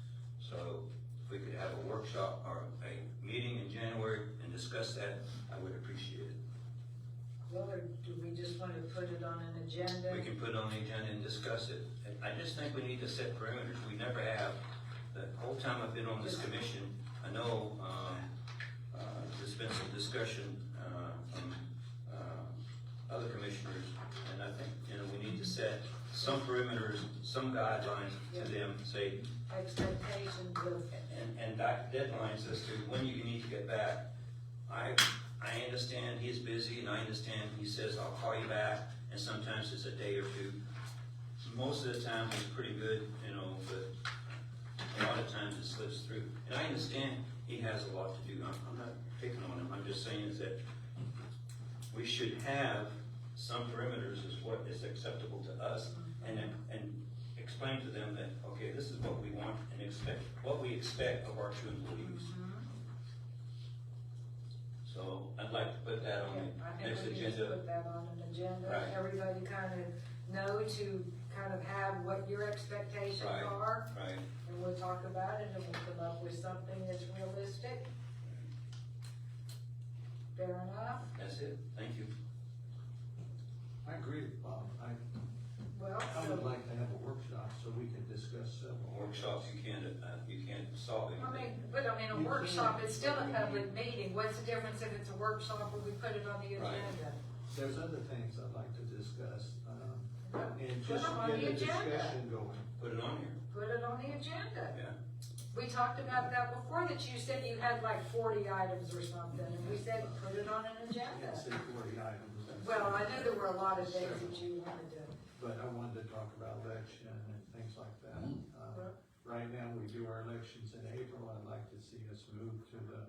So if we could have a workshop or a meeting in January and discuss that, I would appreciate it. Well, or do we just want to put it on an agenda? We can put it on the agenda and discuss it. I just think we need to set parameters. We never have. The whole time I've been on this commission, I know there's been some discussion from other commissioners, and I think we need to set some perimeters, some guidelines to them, say Expectations of. and deadlines as to when you need to get back. I understand he's busy, and I understand he says, I'll call you back, and sometimes it's a day or two. Most of the time he's pretty good, but a lot of times it slips through. And I understand he has a lot to do. I'm not picking on him. I'm just saying is that we should have some perimeters as what is acceptable to us, and explain to them that, okay, this is what we want and what we expect of our two employees. So I'd like to put that on the next I think we need to agenda. put that on an agenda, Right. everybody kind of know to kind of have what your expectations Right. are. Right. And we'll talk about it and we'll come up with something that's realistic. Fair enough? That's it. Thank you. I agree with Bob. I would like to have a workshop so we can discuss several. Workshops, you can't solve anything. A workshop is still a public meeting. What's the difference if it's a workshop or we put it on the Right. agenda? There's other things I'd like to discuss, and Put just them on get the a agenda. discussion going. Put it on here. Put it on the agenda. Yeah. We talked about that before, that you said you had like 40 items or something, and we said, put it on an I agenda. can't say 40 items. Well, I knew there were a lot of things that you wanted to. But I wanted to talk about election and things like that. Right now, we do our elections in April. I'd like to see us move to the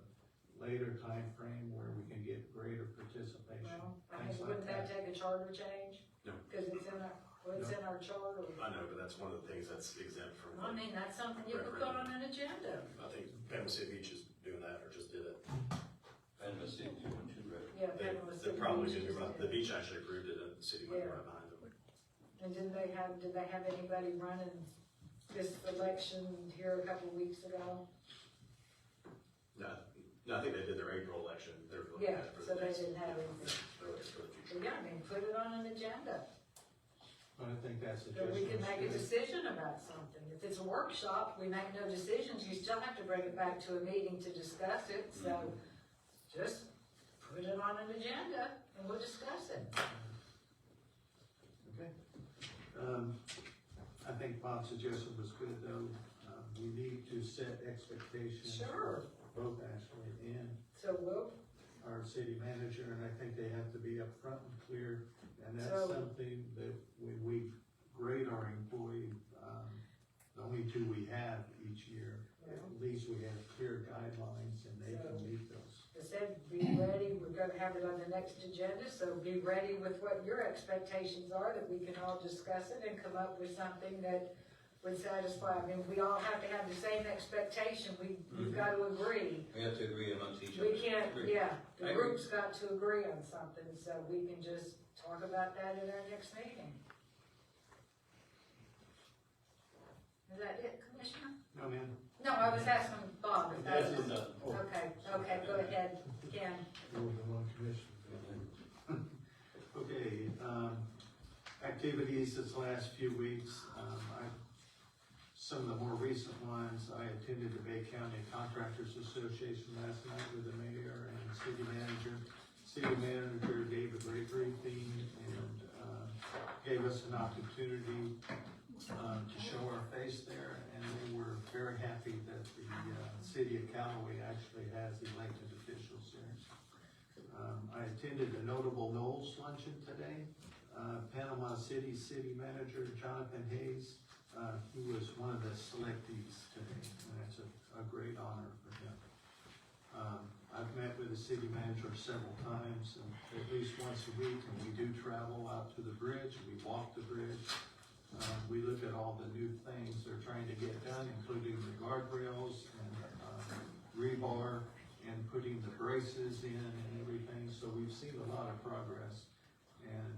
later time frame where we can get greater participation. Well, I things mean, like wouldn't that take a charter change? No. Because it's in our charter. I know, but that's one of the things that's exempt from. I mean, that's something you could put on an agenda. I think Panama City Beach is doing that, or just did it. Panama City, you want to, right? Yeah, They- Panama They're City probably Beach gonna do is right. in The it. beach actually approved it, and the city went Yeah. right behind them. And did they have anybody running this election here a couple of weeks ago? No, I think they did their April election. They're looking Yeah, at it for so the they next. didn't have anything. They're looking for the future. So yeah, I mean, put it on an agenda. But I think that's So we can make a decision about something. If it's a workshop, we make no decisions, you still have to bring it back to a meeting to discuss it, so just put it on an agenda and we'll discuss it. Okay. I think Bob's suggestion was good though. We need to set expectations Sure. for both Ashley and So we'll, our city manager, and I think they have to be upfront and clear. And that's So- something that when we grade our employee, the only two we have each year, at least we have clear guidelines and they can meet those. I said, be ready, we're gonna have it on the next agenda, so be ready with what your expectations are, that we can all discuss it and come up with something that would satisfy. I mean, we all have to have the same expectation, we've got to agree. We have to agree amongst each other. We can't, Agree. yeah, I the agree. group's got to agree on something, so we can just talk about that at our next meeting. Is that it, Commissioner? No, ma'am? No, I was asking Bob if that Yes, was. I'm done. Okay, go ahead, Ken. More than one commissioner. Okay, activities this last few weeks, some of the more recent ones, I attended the Bay County Contractors Association last night with the mayor and the city manager. City manager gave a great briefing and, gave us an opportunity, to show our face there, and they were very happy that the, city of Callaway actually has elected officials there. I attended the Notable Knowles luncheon today. Panama City City Manager Jonathan Hayes, he was one of the selectees today, and that's a great honor for him. I've met with the city manager several times, and at least once a week, and we do travel out to the bridge, we walk the bridge. We look at all the new things they're trying to get done, including the guardrails and, rebar and putting the braces in and everything, so we've seen a lot of progress. And,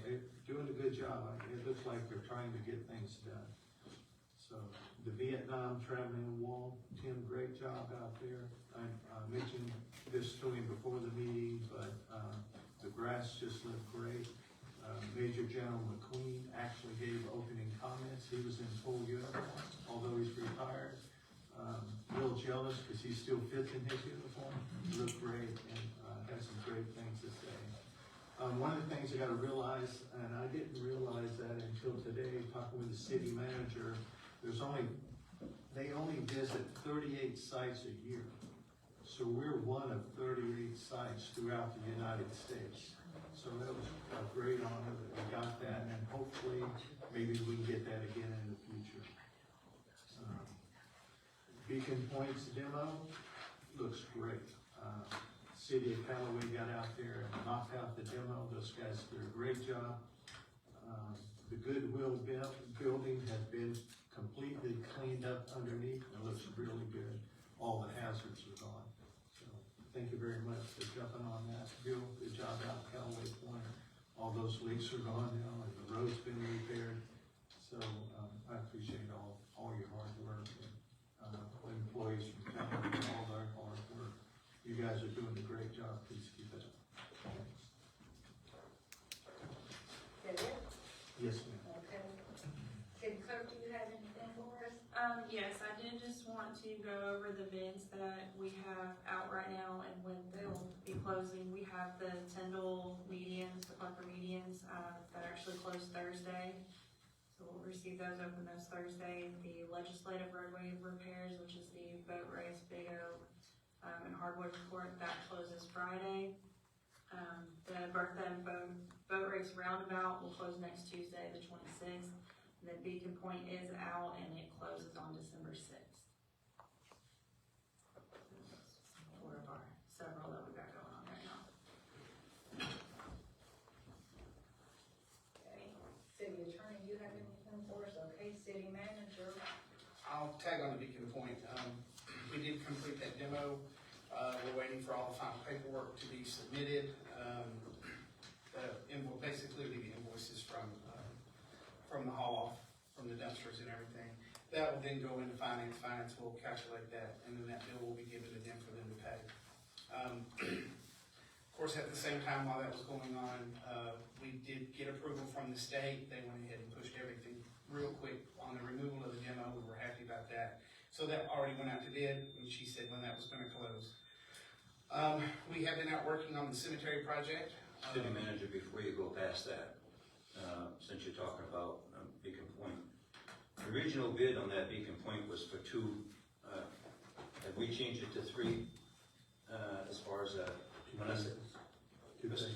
they're doing a good job. It looks like they're trying to get things done. So, the Vietnam traveling wall, Tim, great job out there. I mentioned this to him before the meeting, but, the grass just looked great. Major General McQueen actually gave opening comments. He was in full uniform, although he's retired. A little jealous because he still fits in his uniform. He looked great and, had some great things to say. One of the things I gotta realize, and I didn't realize that until today, talking with the city manager, they only visit 38 sites a year. So we're one of 38 sites throughout the United States. So that was a great honor that we got that, and hopefully, maybe we can get that again in the future. Beacon Point's demo looks great. City of Callaway got out there and knocked out the demo. Those guys did a great job. The Goodwill building has been completely cleaned up underneath. It looks really good. All the hazards are gone. So, thank you very much for jumping on that. Bill, good job out at Callaway Point. All those leaks are gone now and the road's been repaired. So, I appreciate all your hard work and, employees from Callaway, all their hard work. You guys are doing a great job. Please keep it up. Is that it? Yes, ma'am. Okay. City Clerk, do you have anything for us? Yes, I did just want to go over the bids that we have out right now and when they'll be closing. We have the Tyndall medians, the Parker medians, that actually close Thursday. So we'll receive those, open those Thursday. The legislative roadway repairs, which is the Boat Race, Big Oak, and Hardwood Court, that closes Friday. The Bertha and Boat Race Roundabout will close next Tuesday, the 26th. And then Beacon Point is out and it closes on December 6th. Four of our several that we've got going on right now. Okay. City Attorney, you have anything for us? Okay, City Manager. I'll tag on to Beacon Point. We did complete that demo. We're waiting for all the final paperwork to be submitted. Basically the invoices from the haul off, from the dumpsters and everything. That will then go into finance. Finance will calculate that, and then that bill will be given to them for them to pay. Of course, at the same time while that was going on, we did get approval from the state. They went ahead and pushed everything real quick on the removal of the demo. We were happy about that. So that already went out to bid, and she said when that was gonna close. We have been out working on the cemetery project. City manager, before you go past that, since you're talking about Beacon Point. The original bid on that Beacon Point was for 2, have we changed it to 3, as far as, when I said? 2 phases.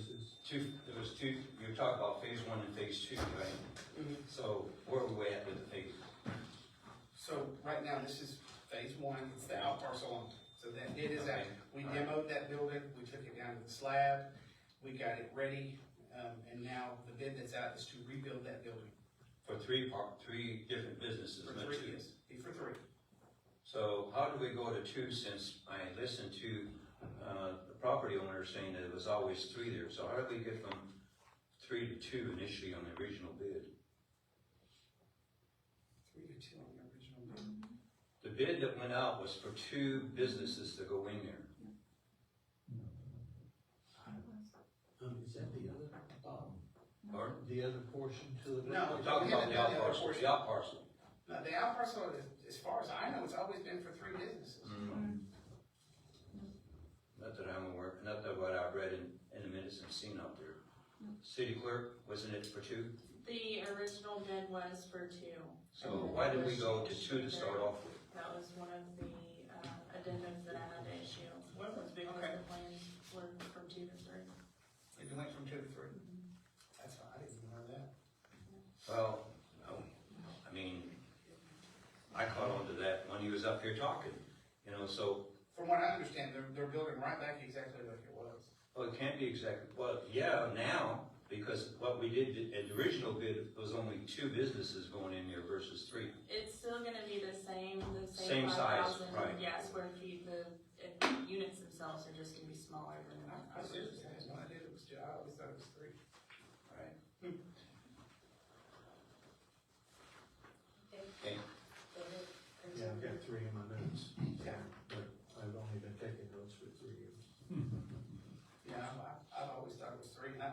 There was 2, you were talking about phase 1 and phase 2, right? So where are we at with the phases? So right now, this is phase 1, it's the out parcel only. So that bid is out. We demoed that building, we took it down to the slab, we got it ready, and now the bid that's out is to rebuild that building. For 3 different businesses, For not 3 2. years, for 3. So how do we go to 2 since I listened to the property owner saying that it was always 3 there? So how did we get from 3 to 2 initially on the original bid? 3 to 2 on the original bid. The bid that went out was for 2 businesses to go in there. Is that the other, Pardon? the other portion to it? No. I'm talking about the out parcel, the out parcel. No, the out parcel, as far as I know, it's always been for 3 businesses. Not that I'm aware, not that what I've read in the minutes and seen out there. City clerk, wasn't it for 2? The original bid was for 2. So why did we go to 2 to start off with? That was one of the addendums that I had to issue. Was because the plans were from 2 to 3. It went from 2 to 3. That's fine, I didn't even know that. Well, I mean, I caught on to that when he was up here talking, you know, so. From what I understand, they're building right back exactly like it was. Well, it can't be exactly, well, yeah, now, because what we did, at the original bid was only 2 businesses going in there versus 3. It's still gonna be the same Same size, 5,000, right. yeah, square feet. The units themselves are just gonna be smaller than I seriously had no idea it was 2, I always thought it was 3. Right? Okay. Yeah, I've got 3 in my notes. Yeah. But I've only been taking notes for 3 years. Yeah, I've always thought it was 3, and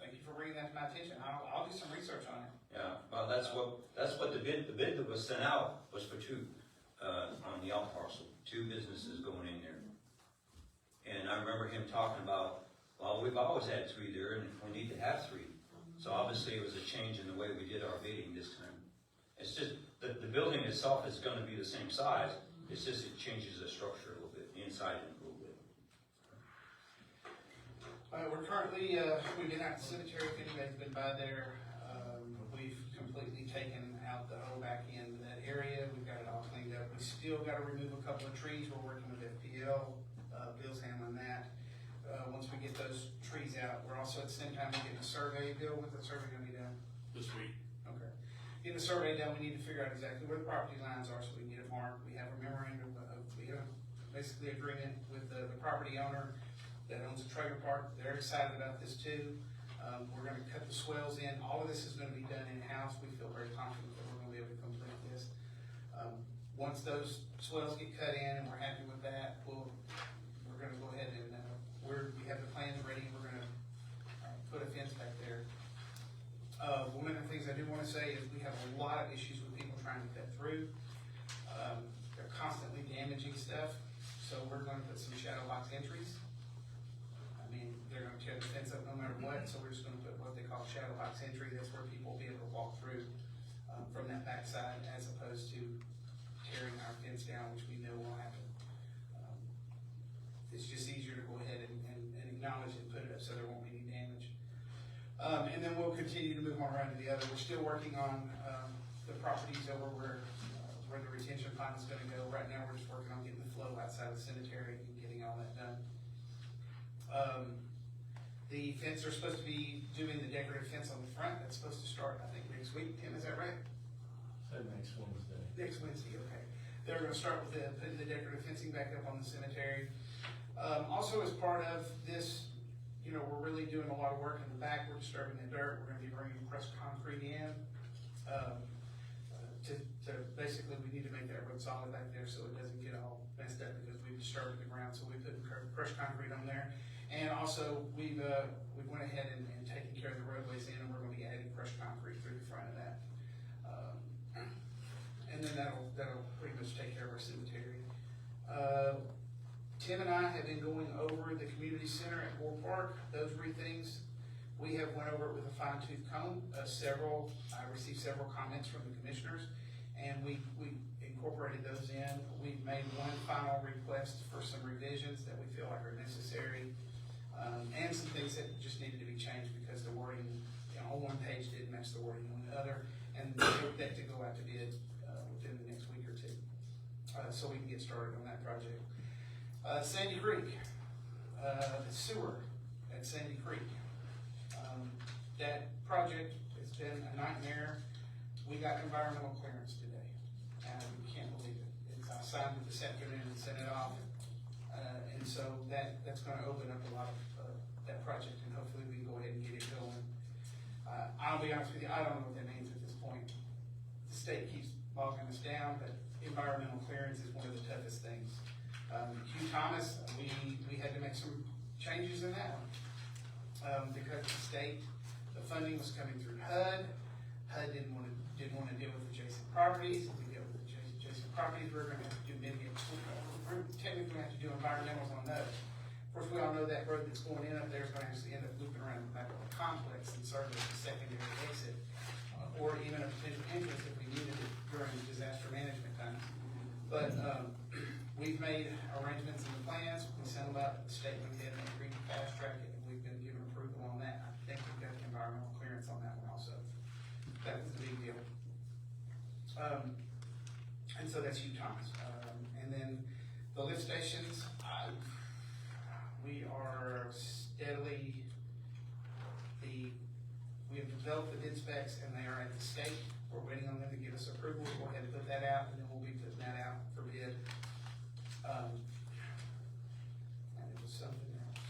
thank you for bringing that to my attention. I'll do some research on it. Yeah, well, that's what the bid that was sent out was for 2, on the out parcel, 2 businesses going in there. And I remember him talking about, well, we've always had 3 there, and we need to have 3. So obviously it was a change in the way we did our bidding this time. It's just, the building itself is gonna be the same size, it's just it changes the structure a little bit, the inside a little bit. We're currently, we've been out to the cemetery, if anybody's been by there, we've completely taken out the whole back end of that area, we've got it all cleaned up. We still gotta remove a couple of trees, we're working with FPL, Bill's handling that. Once we get those trees out, we're also at the same time getting a survey. Bill, when's the survey gonna be done? This week. Okay. Getting a survey done, we need to figure out exactly where the property lines are so we can get it marked. We have a memorandum of, we have basically agreement with the property owner that owns a trailer park. They're excited about this too. We're gonna cut the swells in. All of this is gonna be done in-house. We feel very confident that we're gonna be able to complete this. Once those swells get cut in and we're happy with that, we're gonna go ahead and, we have the plans ready. We're gonna put a fence back there. One of the things I do wanna say is we have a lot of issues with people trying to cut through. They're constantly damaging stuff, so we're gonna put some shadow box entries. I mean, they're gonna tear the fence up no matter what, so we're just gonna put what they call shadow box entry. That's where people will be able to walk through from that backside as opposed to tearing our fence down, which we know will happen. It's just easier to go ahead and acknowledge and put it up so there won't be any damage. And then we'll continue to move on around to the other. We're still working on the properties over where the retention pond is gonna go. Right now, we're just working on getting the flow outside of the cemetery and getting all that done. The fence, are supposed to be doing the decorative fence on the front. That's supposed to start, I think, next week. Tim, is that right? Next Wednesday. Next Wednesday, okay. They're gonna start with putting the decorative fencing back up on the cemetery. Also, as part of this, you know, we're really doing a lot of work in the back. We're disturbing the dirt. We're gonna be bringing crushed concrete in. To basically, we need to make that road solid back there so it doesn't get all messed up because we've disturbed the ground. So we put crushed concrete on there. And also, we went ahead and taken care of the roadways in, and we're gonna be adding crushed concrete through the front of that. And then that'll pretty much take care of our cemetery. Tim and I have been going over the community center at Gore Park. Those 3 things We have went over it with a fine tooth comb, I received several comments from the commissioners, and we incorporated those in. We've made one final request for some revisions that we feel like are necessary, and some things that just needed to be changed because the wording, on one page didn't match the wording on the other, and we hope that to go out to bid, within the next week or two, so we can get started on that project. Sandy Creek, the sewer at Sandy Creek. That project has been a nightmare. We got environmental clearance today, and we can't believe it. I signed it this afternoon and sent it off, and so that's gonna open up a lot of that project, and hopefully we can go ahead and get it going. I'll be honest with you, I don't know what that means at this point. The state keeps bogging us down, but environmental clearance is one of the toughest things. Hugh Thomas, we had to make some changes in that one, because the state, the funding was coming through HUD. HUD didn't want to deal with adjacent properties. If we deal with adjacent properties, we're gonna have to do we're technically gonna have to do environmentals on those. Of course, we all know that road that's going in up there is gonna actually end up looping around the back of the complex and serve as a secondary exit, or even a potential entrance if we needed it during disaster management times. But, we've made arrangements in the plans. We sent them out to the state, went ahead and agreed to fast track it, and we've been given approval on that. I think we've got the environmental clearance on that one also. That was the big deal. And so that's Hugh Thomas. And then the lift stations, we are steadily, we have developed the bid specs and they are at the state. We're waiting on them to give us approval. We'll go ahead and put that out, and then we'll be putting that out for bid. And it was something else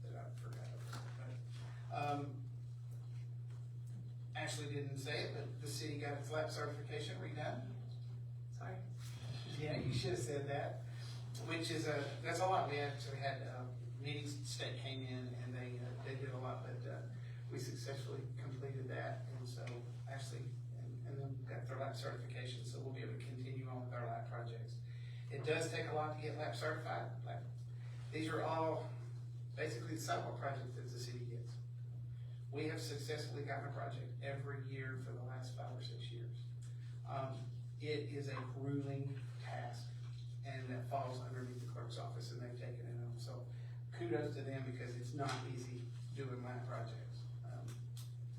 that I forgot about. Ashley didn't say it, but the city got its lab certification redone. Sorry. Yeah, you should have said that. Which is that's a lot. We actually had meetings. The state came in and they did a lot, but we successfully completed that. And so Ashley and then got their lab certification, so we'll be able to continue on with our lab projects. It does take a lot to get lab certified. These are all basically the sidewalk projects that the city gets. We have successfully gotten a project every year for the last 5 or 6 years. It is a grueling task, and that falls underneath the clerk's office, and they've taken it on. So kudos to them, because it's not easy doing lab projects.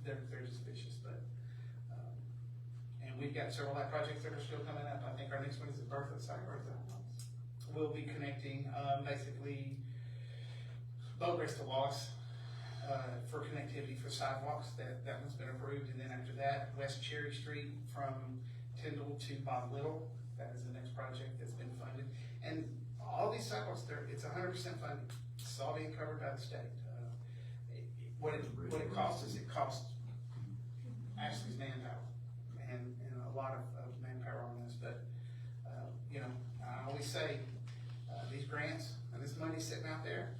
They're just vicious, but, and we've got several lab projects that are still coming up. I think our next one is at Bertha. We'll be connecting, basically, Bowcrest to Wallace, for connectivity for sidewalks. That one's been approved. And then after that, West Cherry Street from Tyndall to Bob Little. That is the next project that's been funded. And all these sidewalks, it's 100% funded. It's all being covered by the state. What it costs is it costs Ashley's manpower and a lot of manpower on this. But, I always say, these grants and this money's sitting out there.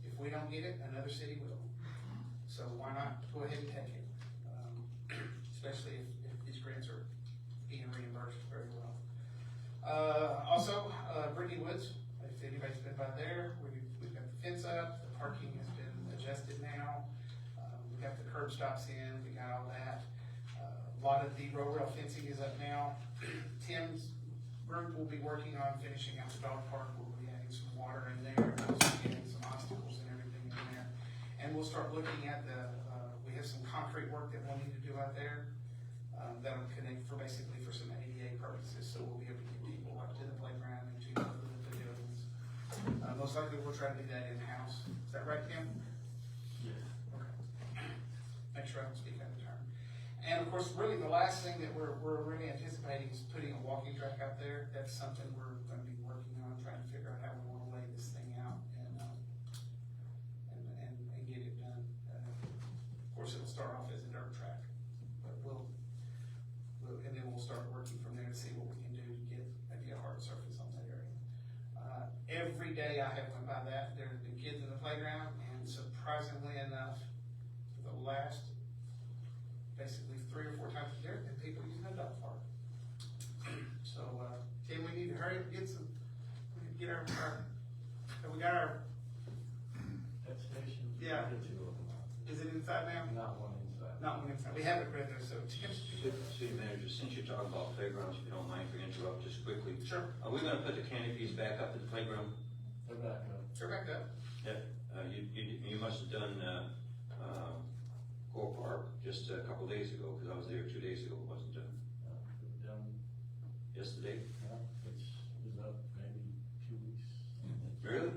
If we don't get it, another city will. So why not go ahead and take it? Especially if these grants are being reimbursed very well. Also, Brittany Woods, if anybody's been by there, we've got the fence up, the parking has been adjusted now. We got the curb stops in, we got all that. A lot of the row rail fencing is up now. Tim's group will be working on finishing out the dog park. We'll be adding some water in there, also getting some obstacles and everything in there. And we'll start looking at we have some concrete work that we'll need to do out there. That'll connect for some ADA purposes, so we'll be able to get people up to the playground and to the pavilions. Most likely we'll try to do that in-house. Is that right, Kim? Yes. Okay. Make sure I don't speak out of turn. And of course, really the last thing that we're really anticipating is putting a walking track out there. That's something we're gonna be working on, trying to figure out how we wanna lay this thing out and get it done. Of course, it'll start off as a dirt track, but and then we'll start working from there to see what we can do to get maybe a hard surface on that area. Every day I have went by that, there have been kids in the playground, and surprisingly enough, for the last basically 3 or 4 times a year, there have been people using a dog park. So, Tim, we need to hurry up and get our we got our That station. Yeah. Is it inside now? Not one inside. Not one inside. We have it read there, so. City Manager, since you're talking about playgrounds, if you don't mind if we interrupt just quickly. Sure. Are we gonna put the canopies back up at the playground? They're back up. Sure, back up. Yeah, you must have done, Core Park just a couple days ago, cause I was there 2 days ago, it wasn't done. Done, Yesterday? it's up maybe 2 weeks. Really?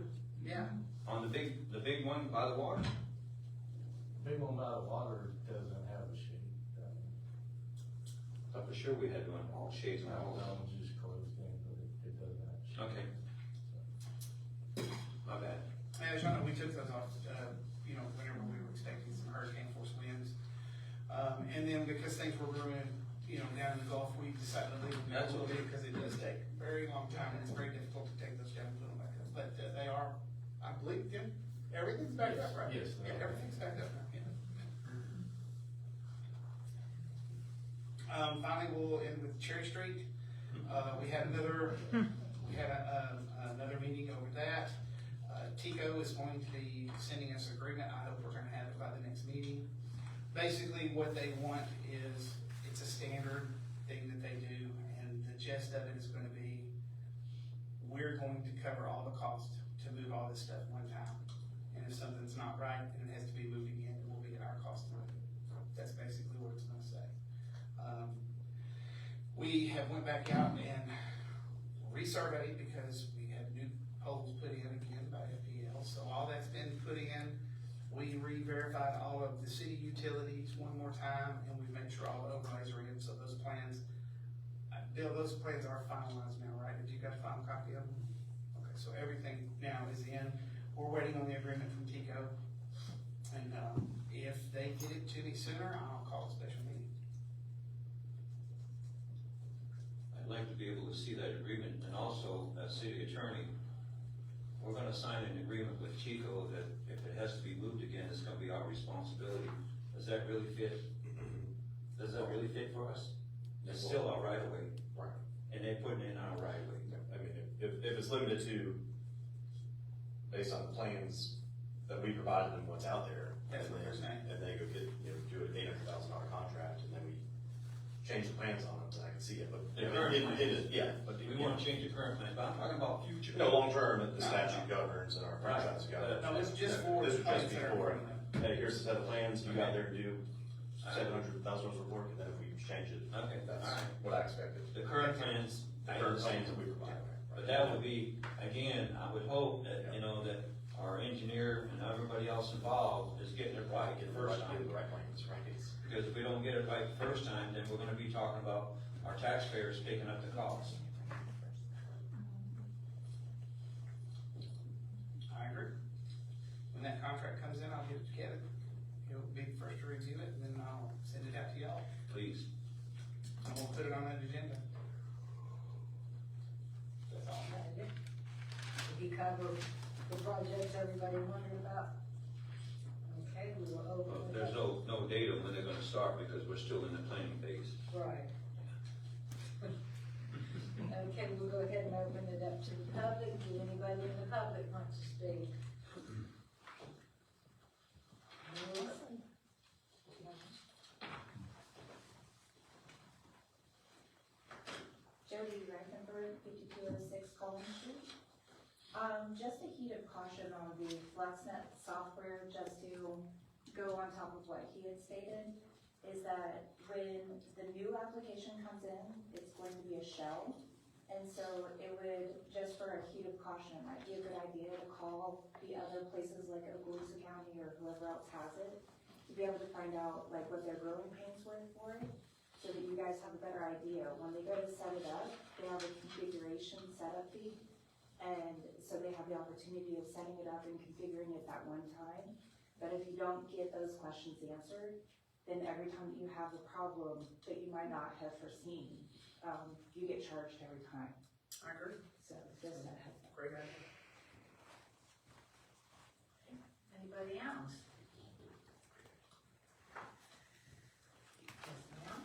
Yeah. On the big one by the water? Big one by the water doesn't have a shade. Thought for sure we had one, all shades and all. That one's just closed in, but it doesn't have shade. Okay. My bad. As y'all know, we took those off, whenever we were expecting some hurricane force winds. And then because things were brewing, down in the Gulf, we decided to leave them there a little bit because it does take a very long time and it's very difficult to take those down and put them back up. But they are, I believe, everything's back up, right? Yes. Yeah, everything's back up now, yeah. Finally, we'll end with Cherry Street. We had another meeting over that. Tico is going to be sending us an agreement. I hope we're gonna have it by the next meeting. Basically, what they want is, it's a standard thing that they do, and the gist of it is gonna be, we're going to cover all the costs to move all this stuff one time. And if something's not right and it has to be moved again, it will be at our cost to move it. That's basically what it's gonna say. We have went back out and resurveyed because we had new poles put in again by FPL. So all that's been put in. We re-verified all of the city utilities one more time, and we made sure all the overlays are in. So those plans, Bill, those plans are finalized now, right? Did you got a final copy of them? Okay, so everything now is in. We're waiting on the agreement from Tico. And if they get it to me sooner, I'll call a special meeting. I'd like to be able to see that agreement, and also, as city attorney, we're gonna sign an agreement with Chico that if it has to be moved again, it's gonna be our responsibility. Does that really fit? Does that really fit for us? It's still our right of way. Right. And they're putting in our right of way. I mean, if it's limited to, based on the plans that we provided them, what's out there. That's what they're saying. And they go get, do an $800,000 contract, and then we change the plans on them, then I can see it, but. The current plan. Yeah, but. We wanna change the current plan, but I'm talking about future. No, long term, the statute governs and our franchise governs. No, it's just for. This would just be plans that are for, in front of them. hey, here's a set of plans, you got there to do $700,000 of work, and then if we change it, Okay, that's all right. what I expected. The current plans. The current plans that we provide. But that would be, again, I would hope that, that our engineer and everybody else involved is getting it right the first time. The right plans, right. Because if we don't get it right the first time, then we're gonna be talking about our taxpayers picking up the cost. I agree. When that contract comes in, I'll give it to Kevin. He'll be the first to review it, and then I'll send it out to y'all. Please. And we'll put it on that agenda. That's all. Did he cover the projects everybody wondered about? Okay, we will open it There's up. no date on when they're gonna start because we're still in the planning phase. Right. Okay, we'll go ahead and open it up to the public. Do anybody in the public want to speak? Melissa? Jody Reichenberg, 5206 Collins Street. Just a heat of caution on the FlexNet software, just to go on top of what he had stated, is that when the new application comes in, it's going to be a shell. And so it would, just for a heat of caution, it might be a good idea to call the other places like Okaloosa County or whoever else has it, to be able to find out like what their growing pains were for it, so that you guys have a better idea. When they go to set it up, they have a configuration setup fee, and so they have the opportunity of setting it up and configuring it that one time. But if you don't get those questions answered, then every time that you have a problem that you might not have foreseen, you get charged every time. I agree. So doesn't that help? Great idea. Anybody else? Yes, ma'am.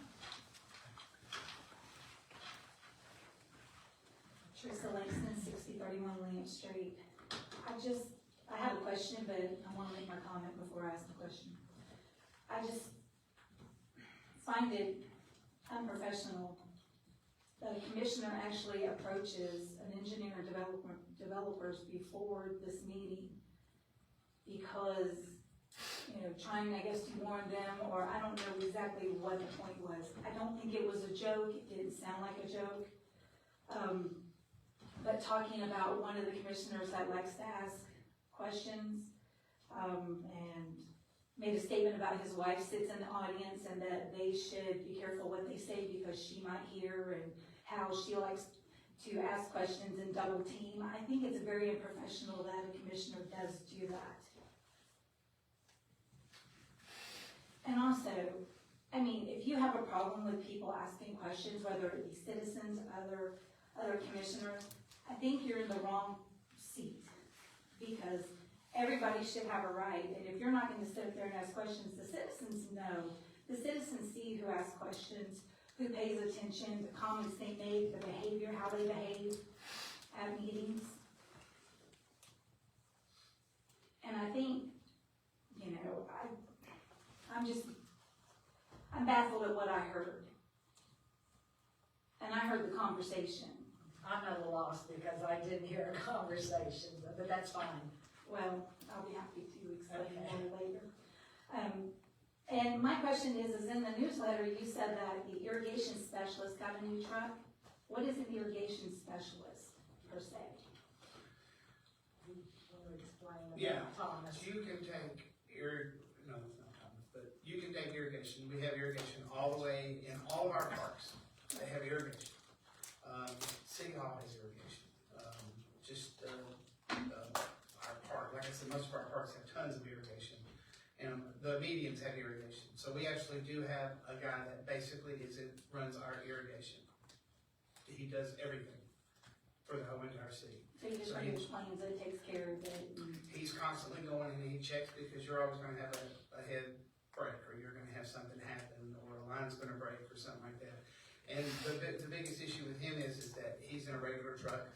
Teresa Langston, 6031 William Street. I have a question, but I want to make my comment before I ask the question. I just find it unprofessional that a commissioner actually approaches an engineer and developers before this meeting because, you know, trying, I guess, to warn them, or I don't know exactly what the point was. I don't think it was a joke. It didn't sound like a joke. But talking about one of the commissioners that likes to ask questions, and made a statement about his wife sits in the audience and that they should be careful what they say because she might hear, and how she likes to ask questions and double team. I think it's very unprofessional that a commissioner does do that. And also, I mean, if you have a problem with people asking questions, whether it be citizens, other commissioners, I think you're in the wrong seat, because everybody should have a right, and if you're not gonna sit up there and ask questions, the citizens know. The citizens see who asks questions, who pays attention, the comments they make, the behavior, how they behave at meetings. And I think, you know, I'm baffled at what I heard. And I heard the conversation. I'm at a loss because I didn't hear a conversation, but that's fine. Well, I'll be happy to explain more later. And my question is in the newsletter, you said that the irrigation specialist got a new truck. What is an irrigation specialist, per se? Yeah, you can take you can take irrigation. We have irrigation all the way in all of our parks. They have irrigation. City Hall has irrigation. Our park, like I said, most of our parks have tons of irrigation, and the medians have irrigation. So we actually do have a guy that basically runs our irrigation. He does everything for the whole entire city. So you just run your planes, it takes care of it. He's constantly going and he checks, because you're always gonna have a head break, or you're gonna have something happen, or a line's gonna break, or something like that. And the biggest issue with him is that he's in a regular truck,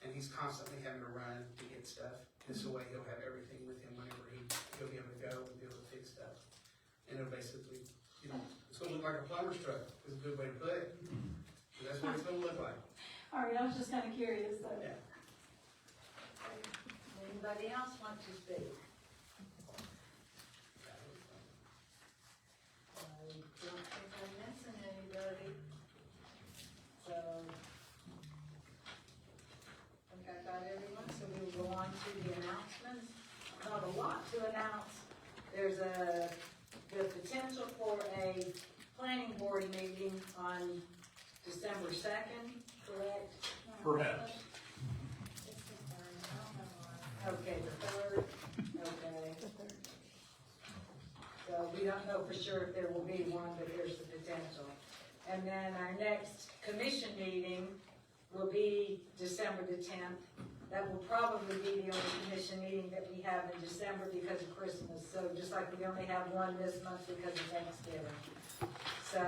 and he's constantly having to run to get stuff. This way he'll have everything with him whenever he'll be able to go and be able to fix stuff. And it'll basically, you know, it's gonna look like a plumber's truck, is a good way to put it. That's what it's gonna look like. All right, I was just kind of curious, so. Yeah. Anybody else want to speak? I don't think I'm missing anybody. So, I think I got everyone, so we will go on to the announcements. Not a lot to announce. There's the potential for a planning board meeting on December 2nd, correct? Perhaps. Okay, the 3rd, okay. So we don't know for sure if there will be one, but there's the potential. And then our next commission meeting will be December the 10th. That will probably be the only commission meeting that we have in December because of Christmas. So just like we only have one this month because of Thanksgiving. So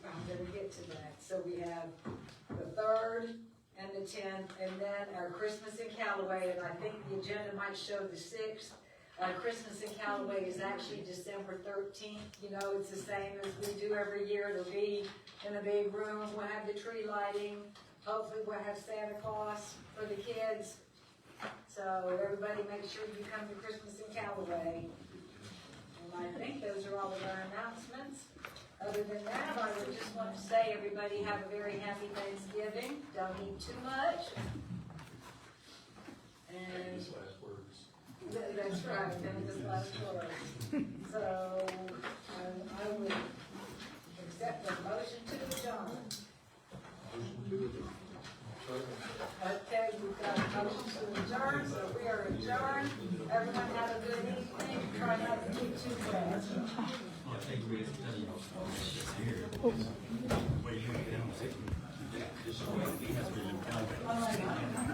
I'm gonna get to that. So we have the 3rd and the 10th, and then our Christmas in Callaway, and I think the agenda might show the 6th. Our Christmas in Callaway is actually December 13th. You know, it's the same as we do every year. It'll be in a big room. We'll have the tree lighting. Hopefully we'll have Santa Claus for the kids. So everybody make sure you come to Christmas in Callaway. And I think those are all of our announcements. Other than that, I would just want to say everybody have a very happy Thanksgiving. Don't eat too much. And that's right, famous last words. So I would accept the motion to adjourn. Okay, we've got a motion to adjourn, so we are adjourned. Everyone have a good evening. Try not to keep too fast. Oh my God.